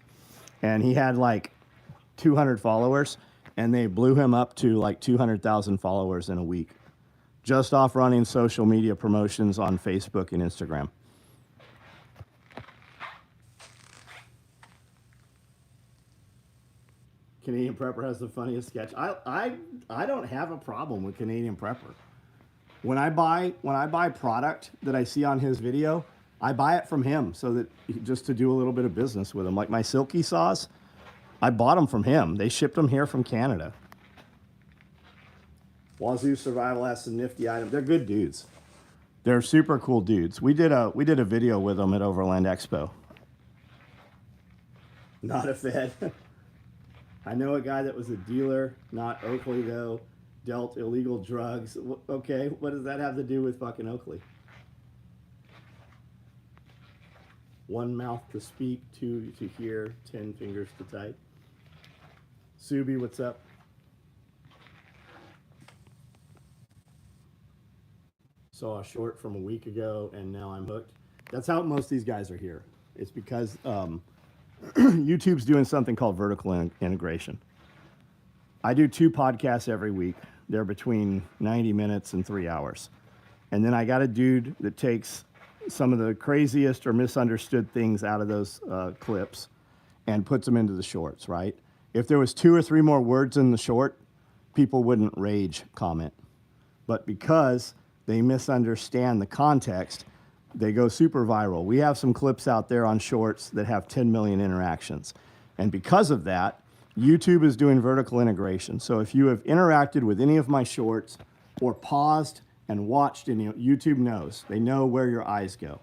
Speaker 1: and he had like 200 followers, and they blew him up to like 200,000 followers in a week, just off running social media promotions on Facebook and Instagram. Canadian Prepper has the funniest sketch. I don't have a problem with Canadian Prepper. When I buy product that I see on his video, I buy it from him so that just to do a little bit of business with him. Like my silky saws, I bought them from him. They shipped them here from Canada. Wazoo Survival has some nifty items. They're good dudes. They're super cool dudes. We did a video with them at Overland Expo. Not a Fed. I know a guy that was a dealer, not Oakley though, dealt illegal drugs. Okay, what does that have to do with fucking Oakley? One mouth to speak, two to hear, 10 fingers to type. Subi, what's up? Saw a short from a week ago and now I'm hooked. That's how most of these guys are here. It's because YouTube's doing something called vertical integration. I do 2 podcasts every week. They're between 90 minutes and 3 hours. And then I got a dude that takes some of the craziest or misunderstood things out of those clips and puts them into the shorts, right? If there was 2 or 3 more words in the short, people wouldn't rage comment. But because they misunderstand the context, they go super viral. We have some clips out there on shorts that have 10 million interactions. And because of that, YouTube is doing vertical integration. So if you have interacted with any of my shorts or paused and watched any, YouTube knows. They know where your eyes go.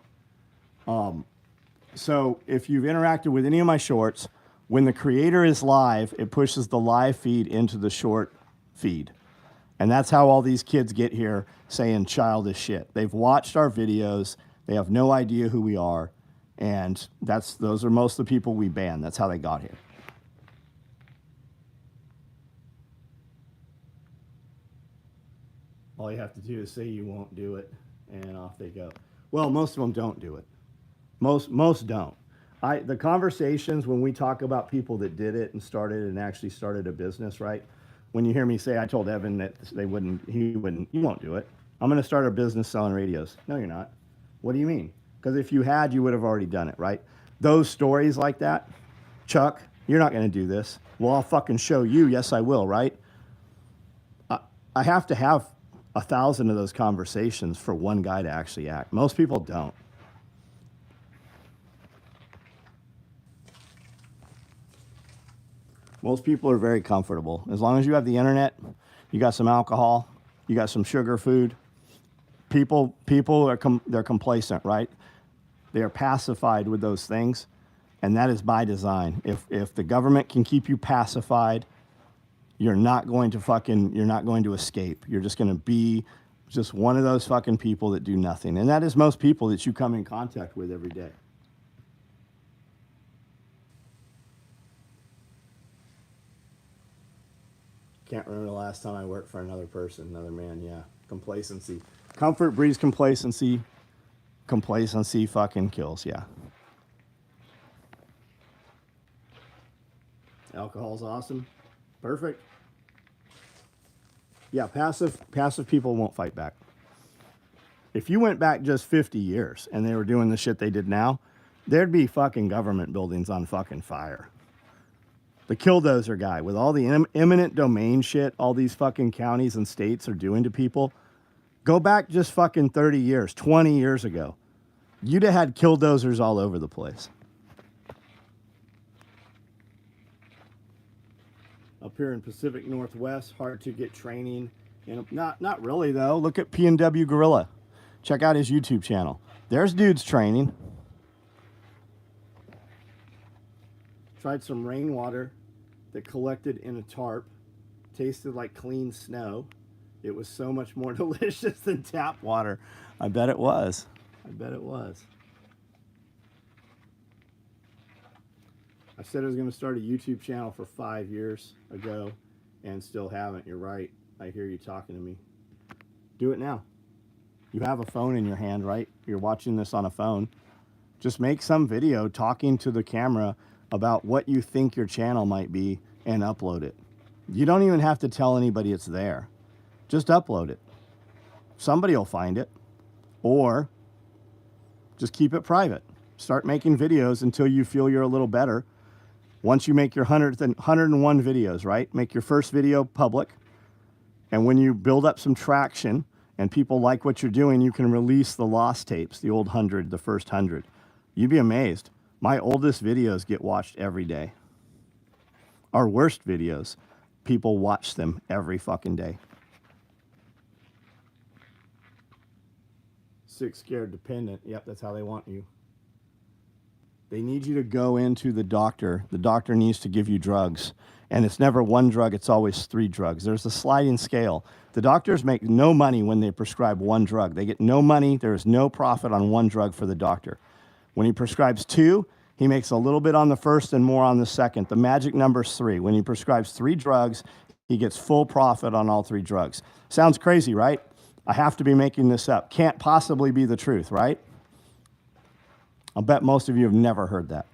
Speaker 1: So if you've interacted with any of my shorts, when the creator is live, it pushes the live feed into the short feed. And that's how all these kids get here saying childish shit. They've watched our videos. They have no idea who we are. And those are most of the people we ban. That's how they got here. All you have to do is say you won't do it, and off they go. Well, most of them don't do it. Most don't. The conversations when we talk about people that did it and actually started a business, right? When you hear me say, I told Evan that you won't do it. I'm going to start a business selling radios. No, you're not. What do you mean? Because if you had, you would have already done it, right? Those stories like that, Chuck, you're not going to do this. Well, I'll fucking show you. Yes, I will, right? I have to have 1,000 of those conversations for one guy to actually act. Most people don't. Most people are very comfortable. As long as you have the internet, you got some alcohol, you got some sugar food. People they're complacent, right? They are pacified with those things, and that is by design. If the government can keep you pacified, you're not going to escape. You're just going to be just one of those fucking people that do nothing. And that is most people that you come in contact with every day. Can't remember the last time I worked for another person, another man. Yeah, complacency. Comfort breeds complacency. Complacency fucking kills, yeah. Alcohol's awesome. Perfect. Yeah, passive people won't fight back. If you went back just 50 years and they were doing the shit they did now, there'd be fucking government buildings on fucking fire. The killdozer guy with all the eminent domain shit all these fucking counties and states are doing to people, go back just fucking 30 years, 20 years ago. You'd have had killdozers all over the place. Up here in Pacific Northwest, hard to get training. And not really though. Look at P&W Gorilla. Check out his YouTube channel. There's dudes training. Tried some rainwater that collected in a tarp. Tasted like clean snow. It was so much more delicious than tap water. I bet it was. I bet it was. I said I was going to start a YouTube channel for 5 years ago and still haven't. You're right. I hear you talking to me. Do it now. You have a phone in your hand, right? You're watching this on a phone. Just make some video talking to the camera about what you think your channel might be and upload it. You don't even have to tell anybody it's there. Just upload it. Somebody will find it. Or just keep it private. Start making videos until you feel you're a little better. Once you make your 101 videos, right? Make your first video public. And when you build up some traction and people like what you're doing, you can release the lost tapes, the old 100, the first 100. You'd be amazed. My oldest videos get watched every day. Our worst videos, people watch them every fucking day. Sick, scared, dependent. Yep, that's how they want you. They need you to go into the doctor. The doctor needs to give you drugs. And it's never one drug, it's always 3 drugs. There's a sliding scale. The doctors make no money when they prescribe one drug. They get no money. There is no profit on one drug for the doctor. When he prescribes 2, he makes a little bit on the first and more on the second. The magic number is 3. When he prescribes 3 drugs, he gets full profit on all 3 drugs. Sounds crazy, right? I have to be making this up. Can't possibly be the truth, right? I'll bet most of you have never heard that.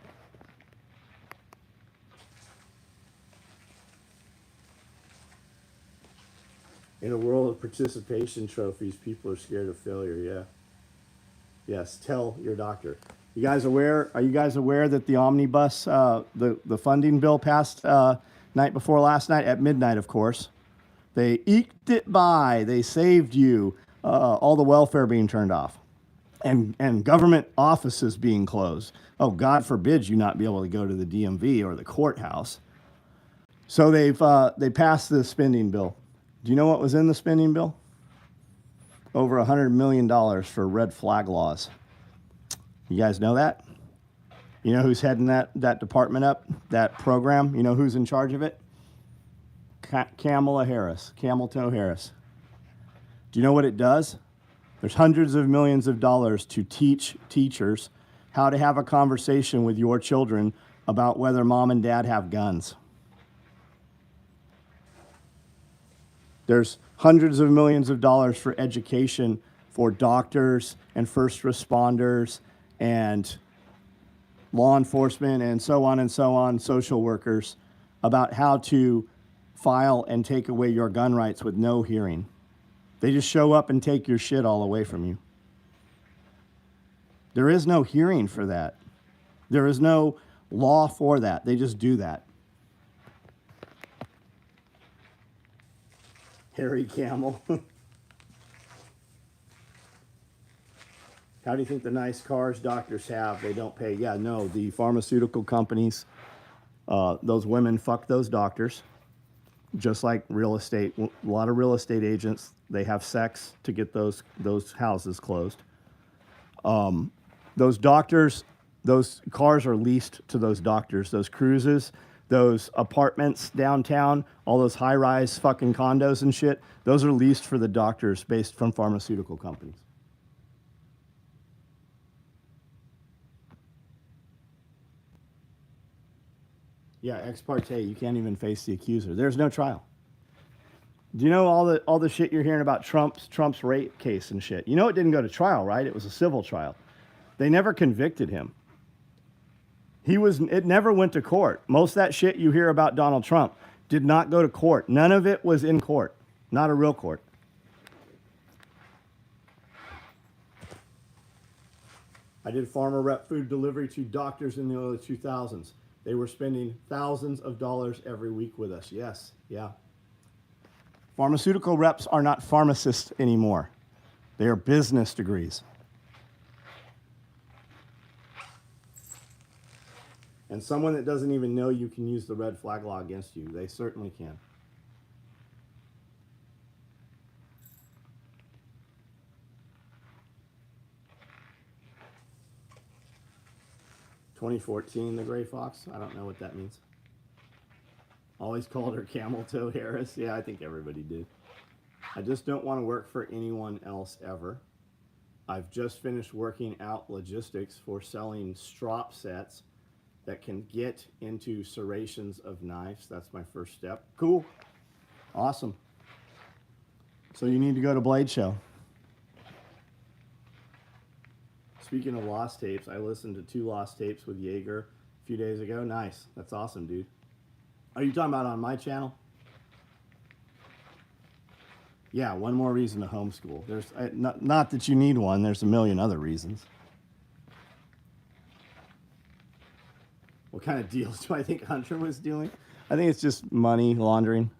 Speaker 1: In a world of participation trophies, people are scared of failure, yeah. Yes, tell your doctor. You guys aware? Are you guys aware that the omnibus, the funding bill passed night before last night at midnight, of course? They eked it by. They saved you all the welfare being turned off. And government offices being closed. Oh, God forbid you not be able to go to the DMV or the courthouse. So they passed the spending bill. Do you know what was in the spending bill? Over $100 million for red flag laws. You guys know that? You know who's heading that department up, that program? You know who's in charge of it? Kamala Harris, Camel Toe Harris. Do you know what it does? There's hundreds of millions of dollars to teach teachers how to have a conversation with your children about whether mom and dad have guns. There's hundreds of millions of dollars for education for doctors and first responders and law enforcement and so on, social workers, about how to file and take away your gun rights with no hearing. They just show up and take your shit all away from you. There is no hearing for that. There is no law for that. They just do that. Harry Camel. How do you think the nice cars doctors have, they don't pay? Yeah, no, the pharmaceutical companies, those women fuck those doctors. Just like real estate, a lot of real estate agents, they have sex to get those houses closed. Those doctors, those cars are leased to those doctors. Those cruises, those apartments downtown, all those high-rise fucking condos and shit, those are leased for the doctors based from pharmaceutical companies. Yeah, ex parte, you can't even face the accuser. There's no trial. Do you know all the shit you're hearing about Trump's rape case and shit? You know it didn't go to trial, right? It was a civil trial. They never convicted him. It never went to court. Most of that shit you hear about Donald Trump did not go to court. None of it was in court. Not a real court. I did farmer rep food delivery to doctors in the early 2000s. They were spending thousands of dollars every week with us. Yes, yeah. Pharmaceutical reps are not pharmacists anymore. They are business degrees. And someone that doesn't even know you can use the red flag law against you. They certainly can. "2014, the gray fox." I don't know what that means. Always called her Camel Toe Harris. Yeah, I think everybody did. I just don't want to work for anyone else ever. I've just finished working out logistics for selling strop sets that can get into serrations of knives. That's my first step. Cool. Awesome. So you need to go to Blade Show. Speaking of lost tapes, I listened to 2 lost tapes with Jaeger a few days ago. Nice. That's awesome, dude. Are you talking about on my channel? Yeah, one more reason to homeschool. There's not that you need one. There's a million other reasons. What kind of deals do I think Hunter was doing? I think it's just money laundering.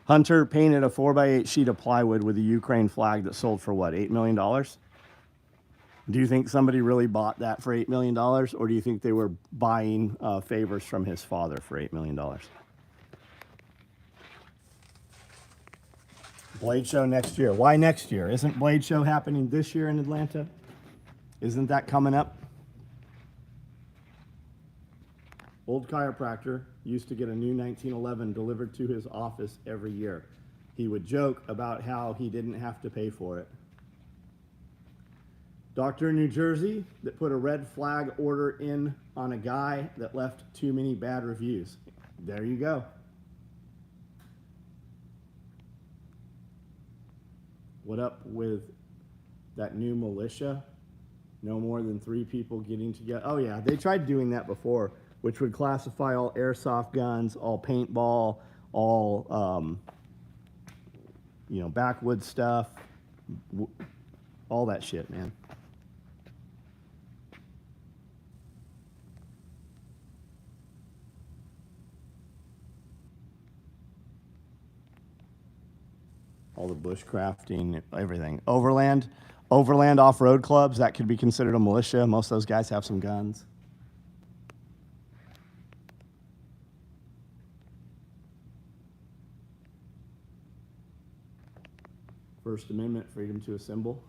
Speaker 1: Hunter painted a 4x8 sheet of plywood with a Ukraine flag that sold for what, $8 million? Do you think somebody really bought that for $8 million? Or do you think they were buying favors from his father for $8 million? Blade Show next year. Why next year? Isn't Blade Show happening this year in Atlanta? Isn't that coming up? Old chiropractor used to get a new 1911 delivered to his office every year. He would joke about how he didn't have to pay for it. Doctor in New Jersey that put a red flag order in on a guy that left too many bad reviews. There you go. What up with that new militia? No more than 3 people getting together. Oh yeah, they tried doing that before, which would classify all airsoft guns, all paintball, all backwoods stuff, all that shit, man. All the bushcrafting, everything. Overland off-road clubs, that could be considered a militia. Most of those guys have some guns. First Amendment, freedom to assemble.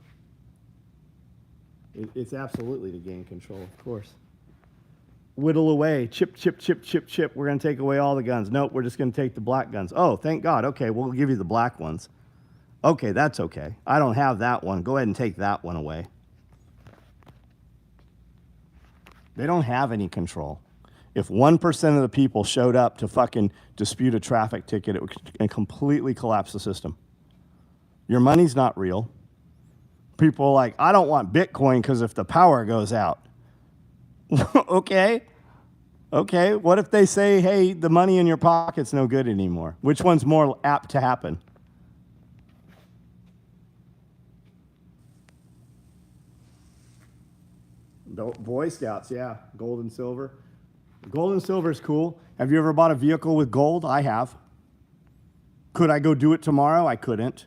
Speaker 1: It's absolutely to gain control, of course. Whittle away, chip, chip, chip, chip, chip. We're going to take away all the guns. Nope, we're just going to take the black guns. Oh, thank God. Okay, we'll give you the black ones. Okay, that's okay. I don't have that one. Go ahead and take that one away. They don't have any control. If 1% of the people showed up to fucking dispute a traffic ticket, it would completely collapse the system. Your money's not real. People are like, I don't want Bitcoin because if the power goes out. Okay. Okay, what if they say, hey, the money in your pocket's no good anymore? Which one's more apt to happen? Boy Scouts, yeah. Gold and silver. Gold and silver is cool. Have you ever bought a vehicle with gold? I have. Could I go do it tomorrow? I couldn't.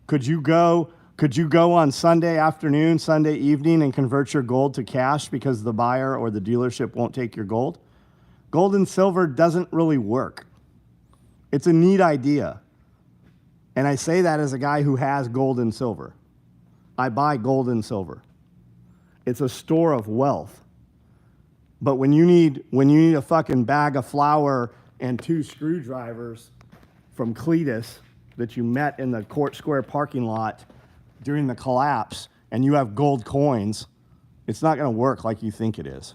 Speaker 1: Could you go on Sunday afternoon, Sunday evening and convert your gold to cash because the buyer or the dealership won't take your gold? Gold and silver doesn't really work. It's a neat idea. And I say that as a guy who has gold and silver. I buy gold and silver. It's a store of wealth. But when you need a fucking bag of flour and 2 screwdrivers from Cletus that you met in the Court Square parking lot during the collapse and you have gold coins, it's not going to work like you think it is.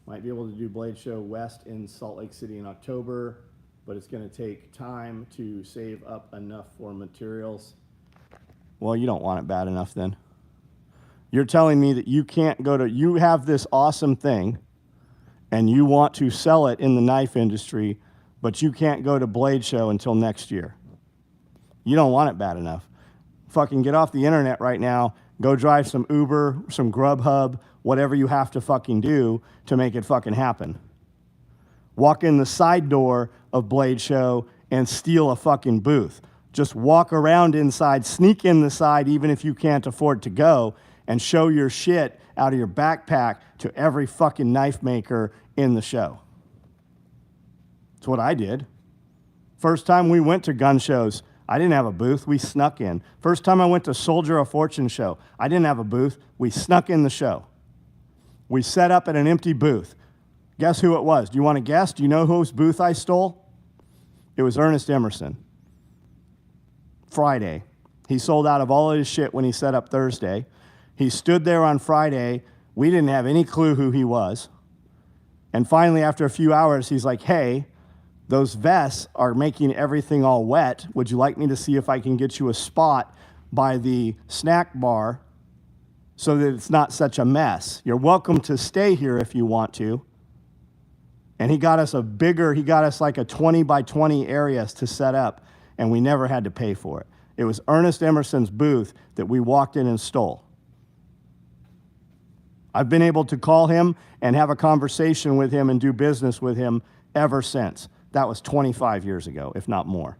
Speaker 1: Might be able to do Blade Show West in Salt Lake City in October, but it's going to take time to save up enough for materials. Well, you don't want it bad enough then. You're telling me that you can't you have this awesome thing and you want to sell it in the knife industry, but you can't go to Blade Show until next year. You don't want it bad enough. Fucking get off the internet right now, go drive some Uber, some Grubhub, whatever you have to fucking do to make it fucking happen. Walk in the side door of Blade Show and steal a fucking booth. Just walk around inside, sneak in the side even if you can't afford to go, and show your shit out of your backpack to every fucking knife maker in the show. That's what I did. First time we went to gun shows, I didn't have a booth, we snuck in. First time I went to Soldier of Fortune show, I didn't have a booth, we snuck in the show. We set up at an empty booth. Guess who it was? Do you want to guess? Do you know whose booth I stole? It was Ernest Emerson. Friday. He sold out of all of his shit when he set up Thursday. He stood there on Friday. We didn't have any clue who he was. And finally, after a few hours, he's like, hey, those vests are making everything all wet. Would you like me to see if I can get you a spot by the snack bar so that it's not such a mess? You're welcome to stay here if you want to. And he got us like a 20 by 20 areas to set up, and we never had to pay for it. It was Ernest Emerson's booth that we walked in and stole. I've been able to call him and have a conversation with him and do business with him ever since. That was 25 years ago, if not more.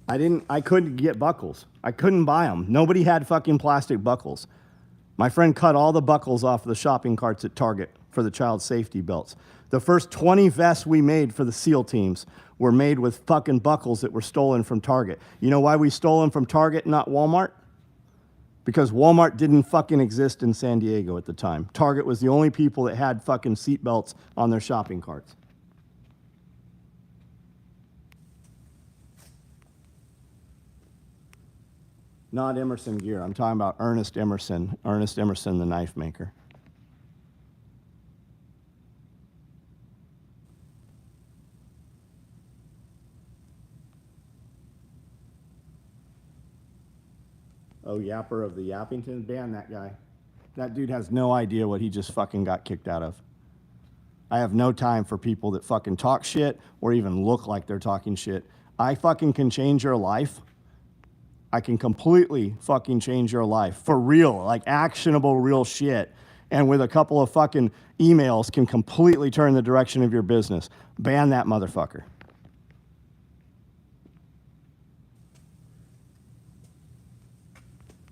Speaker 1: I couldn't get buckles. I couldn't buy them. Nobody had fucking plastic buckles. My friend cut all the buckles off the shopping carts at Target for the child safety belts. The first 20 vests we made for the SEAL teams were made with fucking buckles that were stolen from Target. You know why we stole them from Target, not Walmart? Because Walmart didn't fucking exist in San Diego at the time. Target was the only people that had fucking seat belts on their shopping carts. Not Emerson gear. I'm talking about Ernest Emerson. Ernest Emerson, the knife maker. Oh, Yapper of the Yappington? Ban that guy. That dude has no idea what he just fucking got kicked out of. I have no time for people that fucking talk shit or even look like they're talking shit. I fucking can change your life. I can completely fucking change your life. For real, like actionable real shit. And with a couple of fucking emails can completely turn the direction of your business. Ban that motherfucker.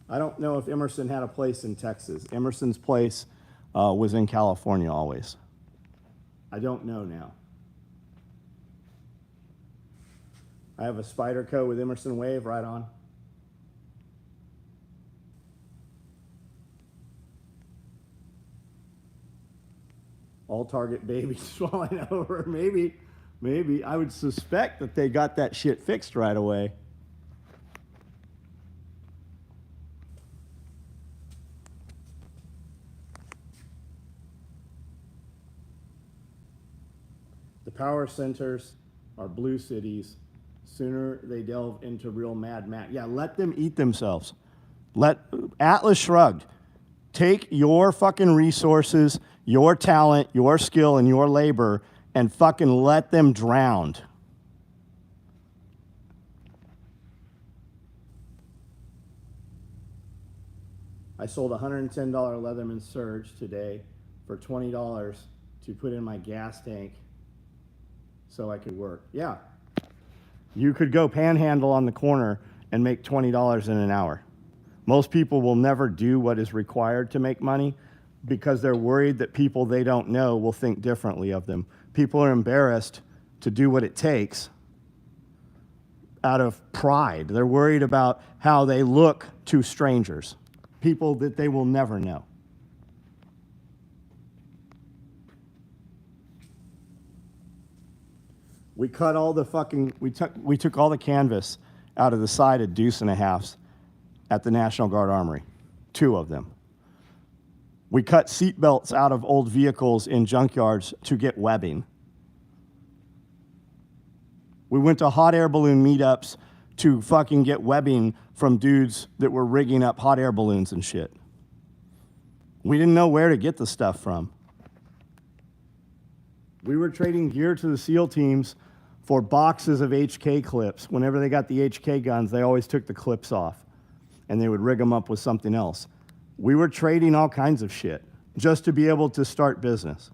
Speaker 1: I don't know if Emerson had a place in Texas. Emerson's place was in California always. I don't know now. I have a Spyderco with Emerson Wave right on. All Target babies falling over. Maybe. I would suspect that they got that shit fixed right away. The power centers are blue cities. Sooner they delve into real mad. Yeah, let them eat themselves. Atlas shrugged. Take your fucking resources, your talent, your skill, and your labor, and fucking let them drown. I sold a $110 Leatherman Surge today for $20 to put in my gas tank so I could work. Yeah. You could go panhandle on the corner and make $20 in an hour. Most people will never do what is required to make money because they're worried that people they don't know will think differently of them. People are embarrassed to do what it takes out of pride. They're worried about how they look to strangers, people that they will never know. We cut all the fucking, we took all the canvas out of the side of Deuce and a Half's at the National Guard Armory, 2 of them. We cut seat belts out of old vehicles in junkyards to get webbing. We went to hot air balloon meetups to fucking get webbing from dudes that were rigging up hot air balloons and shit. We didn't know where to get the stuff from. We were trading gear to the SEAL teams for boxes of HK clips. Whenever they got the HK guns, they always took the clips off and they would rig them up with something else. We were trading all kinds of shit just to be able to start business.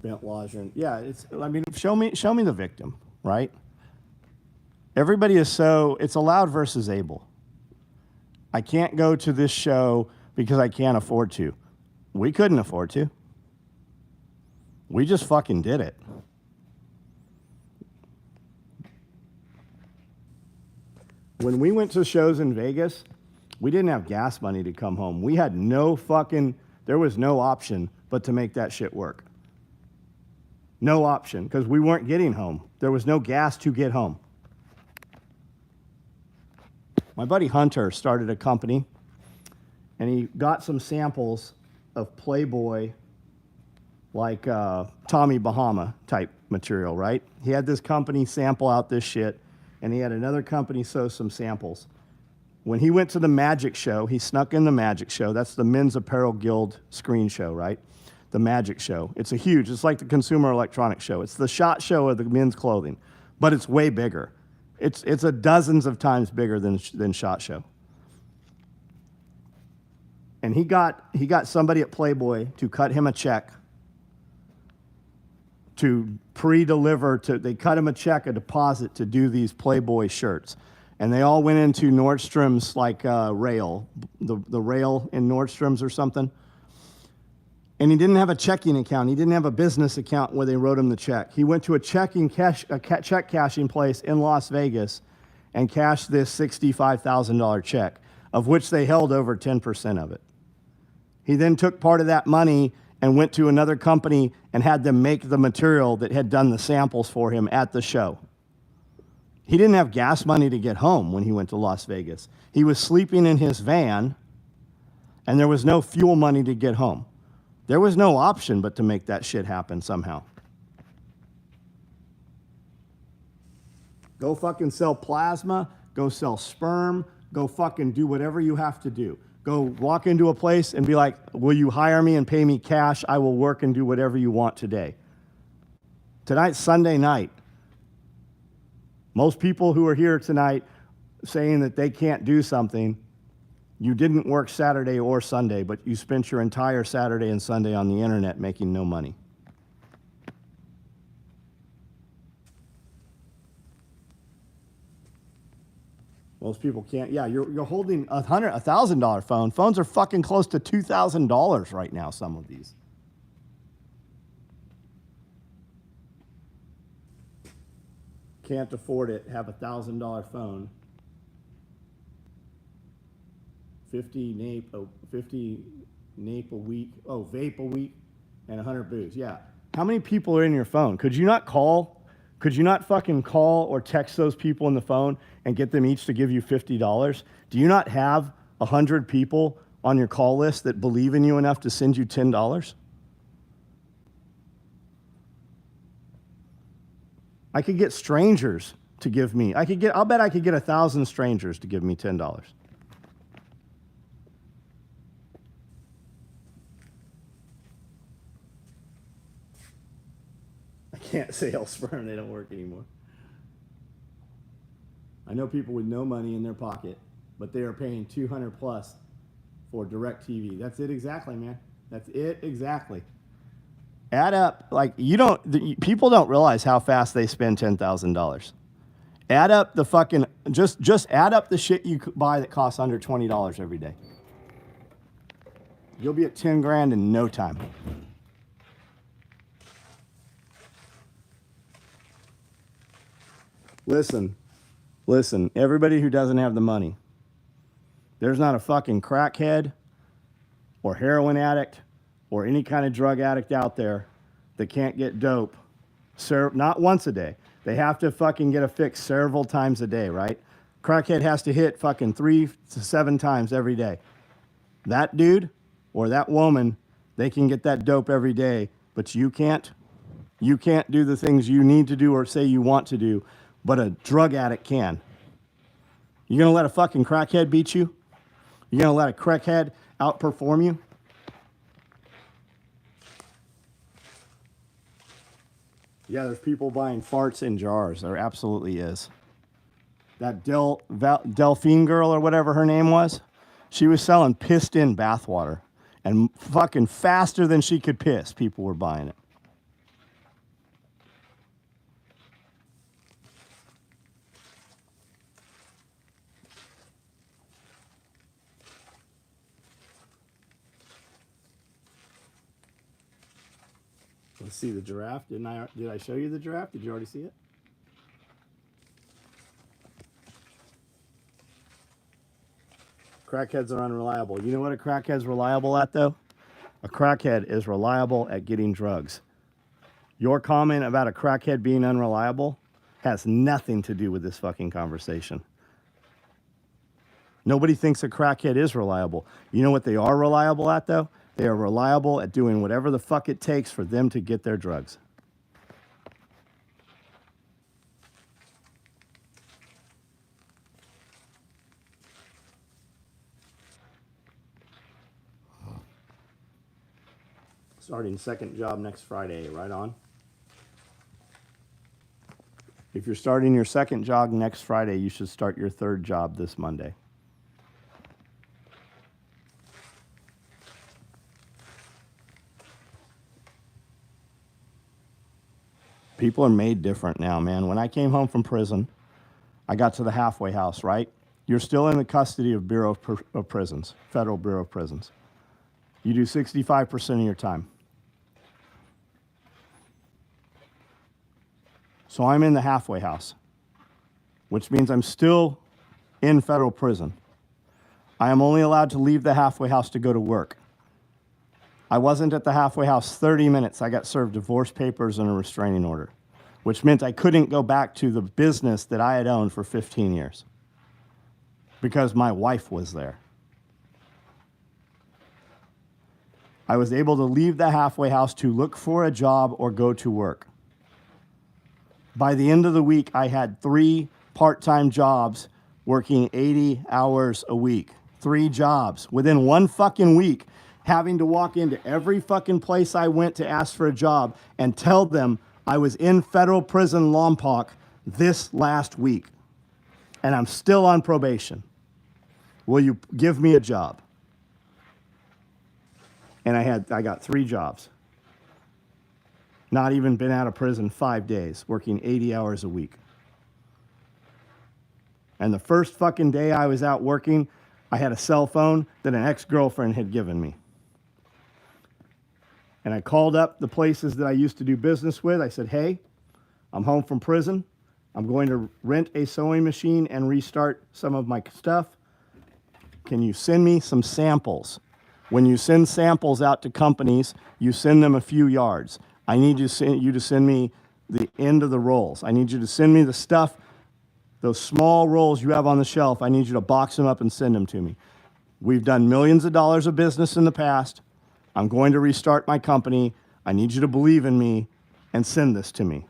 Speaker 1: Bent Lodger. Yeah, show me the victim, right? Everybody is it's allowed versus able. I can't go to this show because I can't afford to. We couldn't afford to. We just fucking did it. When we went to shows in Vegas, we didn't have gas money to come home. We had there was no option but to make that shit work. No option, because we weren't getting home. There was no gas to get home. My buddy Hunter started a company, and he got some samples of Playboy, like Tommy Bahama type material, right? He had this company sample out this shit, and he had another company sew some samples. When he went to the magic show, he snuck in the magic show. That's the Men's Apparel Guild screen show, right? The magic show. It's like the Consumer Electronics Show. It's the SHOT Show of the men's clothing, but it's way bigger. It's a dozens of times bigger than SHOT Show. And he got somebody at Playboy to cut him a check to pre-deliver they cut him a check, a deposit to do these Playboy shirts. And they all went into Nordstrom's rail, the rail in Nordstrom's or something. And he didn't have a checking account. He didn't have a business account where they wrote him the check. He went to a check cashing place in Las Vegas and cashed this $65,000 check, of which they held over 10% of it. He then took part of that money and went to another company and had them make the material that had done the samples for him at the show. He didn't have gas money to get home when he went to Las Vegas. He was sleeping in his van, and there was no fuel money to get home. There was no option but to make that shit happen somehow. Go fucking sell plasma, go sell sperm, go fucking do whatever you have to do. Go walk into a place and be like, will you hire me and pay me cash? I will work and do whatever you want today. Tonight's Sunday night. Most people who are here tonight saying that they can't do something, you didn't work Saturday or Sunday, but you spent your entire Saturday and Sunday on the internet making no money. Most people can't. Yeah, you're holding a $1,000 phone. Phones are fucking close to $2,000 right now, some of these. Can't afford it, have a $1,000 phone. 50 nape a week, vape a week, and 100 booze. Yeah. How many people are in your phone? Could you not fucking call or text those people on the phone and get them each to give you $50? Do you not have 100 people on your call list that believe in you enough to send you $10? I could get strangers to give me, I'll bet I could get 1,000 strangers to give me $10. Can't sell sperm, they don't work anymore. I know people with no money in their pocket, but they are paying $200 plus for direct TV. That's it exactly, man. That's it exactly. Add up, like people don't realize how fast they spend $10,000. Add up the fucking, just add up the shit you buy that costs under $20 every day. You'll be at 10 grand in no time. Listen, everybody who doesn't have the money, there's not a fucking crackhead or heroin addict or any kind of drug addict out there that can't get dope, not once a day. They have to fucking get a fix several times a day, right? Crackhead has to hit fucking 3 to 7 times every day. That dude or that woman, they can get that dope every day, but you can't. You can't do the things you need to do or say you want to do, but a drug addict can. You gonna let a fucking crackhead beat you? You gonna let a crackhead outperform you? Yeah, there's people buying farts in jars. There absolutely is. That Delphine girl or whatever her name was, she was selling pissed in bathwater. And fucking faster than she could piss, people were buying it. Let's see the giraffe. Did I show you the giraffe? Did you already see it? Crackheads are unreliable. You know what a crackhead's reliable at, though? A crackhead is reliable at getting drugs. Your comment about a crackhead being unreliable has nothing to do with this fucking conversation. Nobody thinks a crackhead is reliable. You know what they are reliable at, though? They are reliable at doing whatever the fuck it takes for them to get their drugs. Starting second job next Friday, right on. If you're starting your second job next Friday, you should start your third job this Monday. People are made different now, man. When I came home from prison, I got to the halfway house, right? You're still in the custody of Bureau of Prisons, Federal Bureau of Prisons. You do 65% of your time. So I'm in the halfway house, which means I'm still in federal prison. I am only allowed to leave the halfway house to go to work. I wasn't at the halfway house 30 minutes. I got served divorce papers and a restraining order, which meant I couldn't go back to the business that I had owned for 15 years because my wife was there. I was able to leave the halfway house to look for a job or go to work. By the end of the week, I had 3 part-time jobs working 80 hours a week. 3 jobs within 1 fucking week, having to walk into every fucking place I went to ask for a job and tell them I was in federal prison Lompoc this last week, and I'm still on probation. Will you give me a job? And I got 3 jobs. Not even been out of prison 5 days, working 80 hours a week. And the first fucking day I was out working, I had a cell phone that an ex-girlfriend had given me. And I called up the places that I used to do business with. I said, hey, I'm home from prison. I'm going to rent a sewing machine and restart some of my stuff. Can you send me some samples? When you send samples out to companies, you send them a few yards. I need you to send me the end of the rolls. I need you to send me the stuff, those small rolls you have on the shelf. I need you to box them up and send them to me. We've done millions of dollars of business in the past. I'm going to restart my company. I need you to believe in me and send this to me.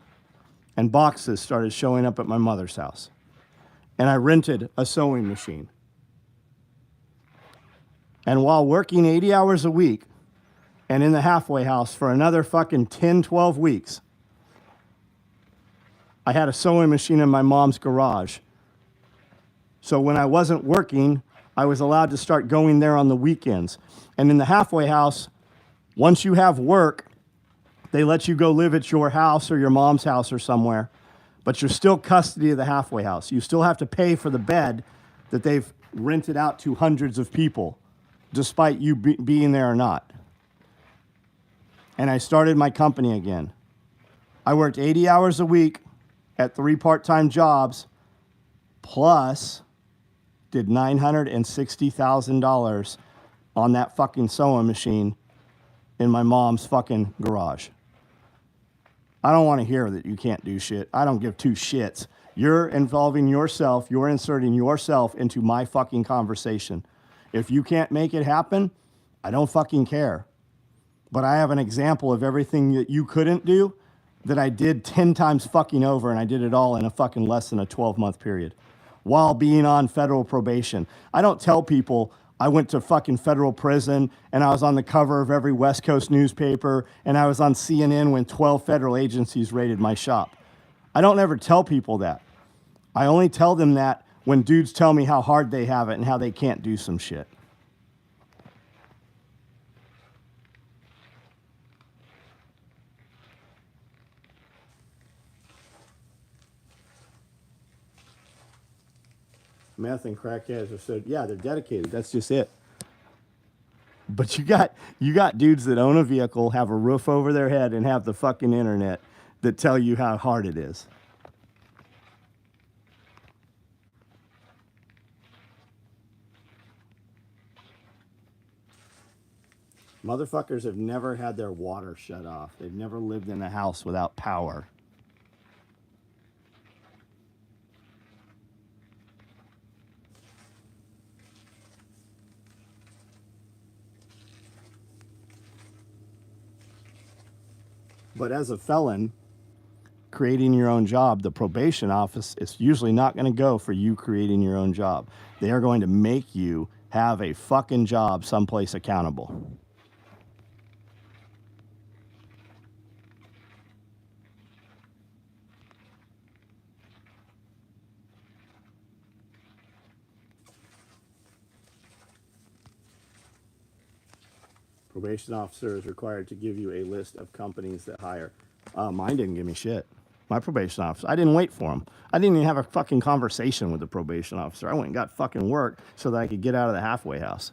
Speaker 1: And boxes started showing up at my mother's house. And I rented a sewing machine. And while working 80 hours a week and in the halfway house for another fucking 10, 12 weeks, I had a sewing machine in my mom's garage. So when I wasn't working, I was allowed to start going there on the weekends. And in the halfway house, once you have work, they let you go live at your house or your mom's house or somewhere, but you're still custody of the halfway house. You still have to pay for the bed that they've rented out to hundreds of people, despite you being there or not. And I started my company again. I worked 80 hours a week at 3 part-time jobs, plus did $960,000 on that fucking sewing machine in my mom's fucking garage. I don't want to hear that you can't do shit. I don't give 2 shits. You're involving yourself. You're inserting yourself into my fucking conversation. If you can't make it happen, I don't fucking care. But I have an example of everything that you couldn't do that I did 10 times fucking over, and I did it all in a fucking less than a 12-month period while being on federal probation. I don't tell people I went to fucking federal prison and I was on the cover of every West Coast newspaper and I was on CNN when 12 federal agencies raided my shop. I don't ever tell people that. I only tell them that when dudes tell me how hard they have it and how they can't do some shit. Meth and crackheads are so, yeah, they're dedicated. That's just it. But you got dudes that own a vehicle, have a roof over their head, and have the fucking internet that tell you how hard it is. Motherfuckers have never had their water shut off. They've never lived in a house without power. But as a felon, creating your own job, the probation office is usually not going to go for you creating your own job. They are going to make you have a fucking job someplace accountable. Probation officer is required to give you a list of companies that hire. Mine didn't give me shit. My probation officer, I didn't wait for him. I didn't even have a fucking conversation with the probation officer. I went and got fucking work so that I could get out of the halfway house.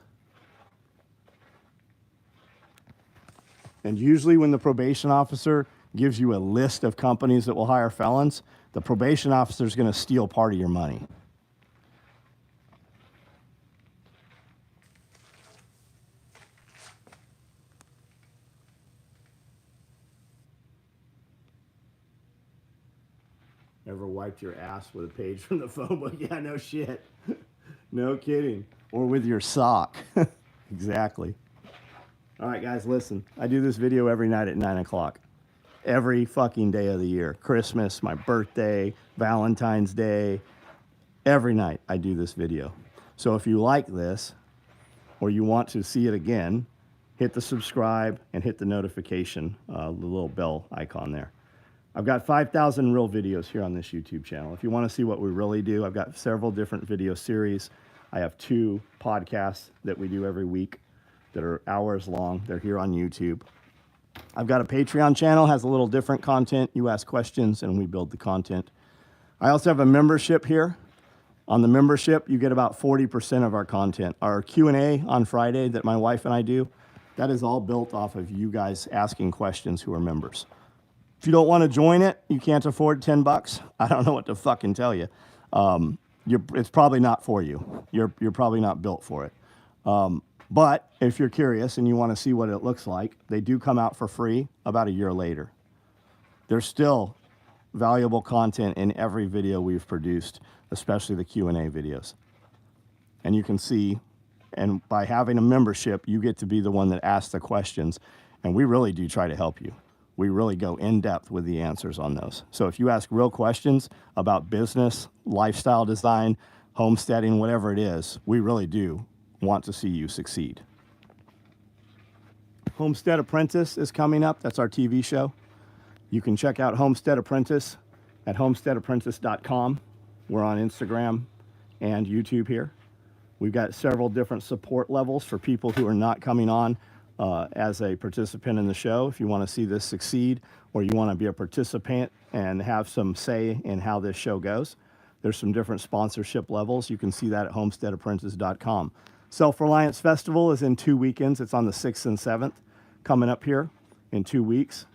Speaker 1: And usually when the probation officer gives you a list of companies that will hire felons, the probation officer is going to steal part of your money. Ever wiped your ass with a page from the phone book? Yeah, no shit. No kidding. Or with your sock. Exactly. All right, guys, listen. I do this video every night at 9 o'clock. Every fucking day of the year. Christmas, my birthday, Valentine's Day. Every night I do this video. So if you like this, or you want to see it again, hit the subscribe and hit the notification, the little bell icon there. I've got 5,000 real videos here on this YouTube channel. If you want to see what we really do, I've got several different video series. I have 2 podcasts that we do every week that are hours long. They're here on YouTube. I've got a Patreon channel, has a little different content. You ask questions and we build the content. I also have a membership here. On the membership, you get about 40% of our content. Our Q&A on Friday that my wife and I do, that is all built off of you guys asking questions who are members. If you don't want to join it, you can't afford 10 bucks. I don't know what to fucking tell you. It's probably not for you. You're probably not built for it. But if you're curious and you want to see what it looks like, they do come out for free about a year later. There's still valuable content in every video we've produced, especially the Q&A videos. And you can see, and by having a membership, you get to be the one that asks the questions. And we really do try to help you. We really go in depth with the answers on those. So if you ask real questions about business, lifestyle design, homesteading, whatever it is, we really do want to see you succeed. Homestead Apprentice is coming up. That's our TV show. You can check out Homestead Apprentice at homesteadapprentice.com. We're on Instagram and YouTube here. We've got several different support levels for people who are not coming on as a participant in the show. If you want to see this succeed, or you want to be a participant and have some say in how this show goes, there's some different sponsorship levels. You can see that at homesteadapprentice.com. Self-Reliance Festival is in 2 weekends. It's on the 6th and 7th, coming up here in 2 weeks.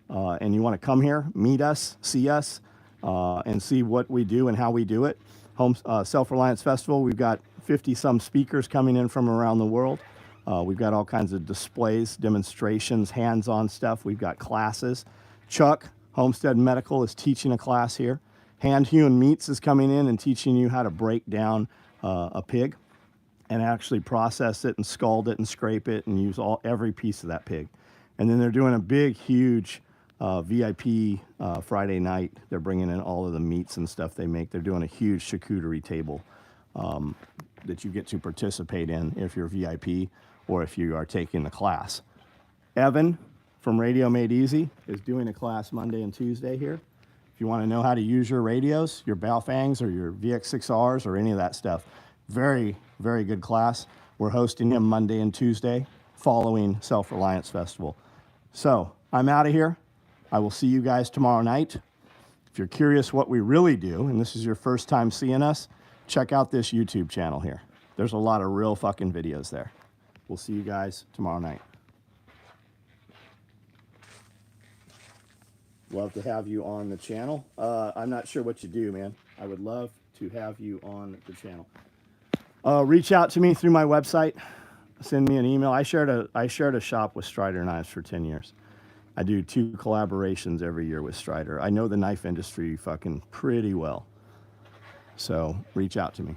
Speaker 1: And you want to come here, meet us, and see what we do and how we do it. Self-Reliance Festival, we've got 50-some speakers coming in from around the world. We've got all kinds of displays, demonstrations, hands-on stuff. We've got classes. Chuck, Homestead Medical, is teaching a class here. Hand Hewn Meats is coming in and teaching you how to break down a pig and actually process it and scald it and scrape it and use every piece of that pig. And then they're doing a big, huge VIP Friday night. They're bringing in all of the meats and stuff they make. They're doing a huge charcuterie table that you get to participate in if you're VIP or if you are taking the class. Evan from Radio Made Easy is doing a class Monday and Tuesday here. If you want to know how to use your radios, your Baofangs or your VX6Rs or any of that stuff, very, very good class. We're hosting him Monday and Tuesday following Self-Reliance Festival. So I'm out of here. I will see you guys tomorrow night. If you're curious what we really do, and this is your first time seeing us, check out this YouTube channel here. There's a lot of real fucking videos there. We'll see you guys tomorrow night. Love to have you on the channel. I'm not sure what you do, man. I would love to have you on the channel. Reach out to me through my website. Send me an email. I shared a shop with Strider Knives for 10 years. I do 2 collaborations every year with Strider. I know the knife industry fucking pretty well. So reach out to me.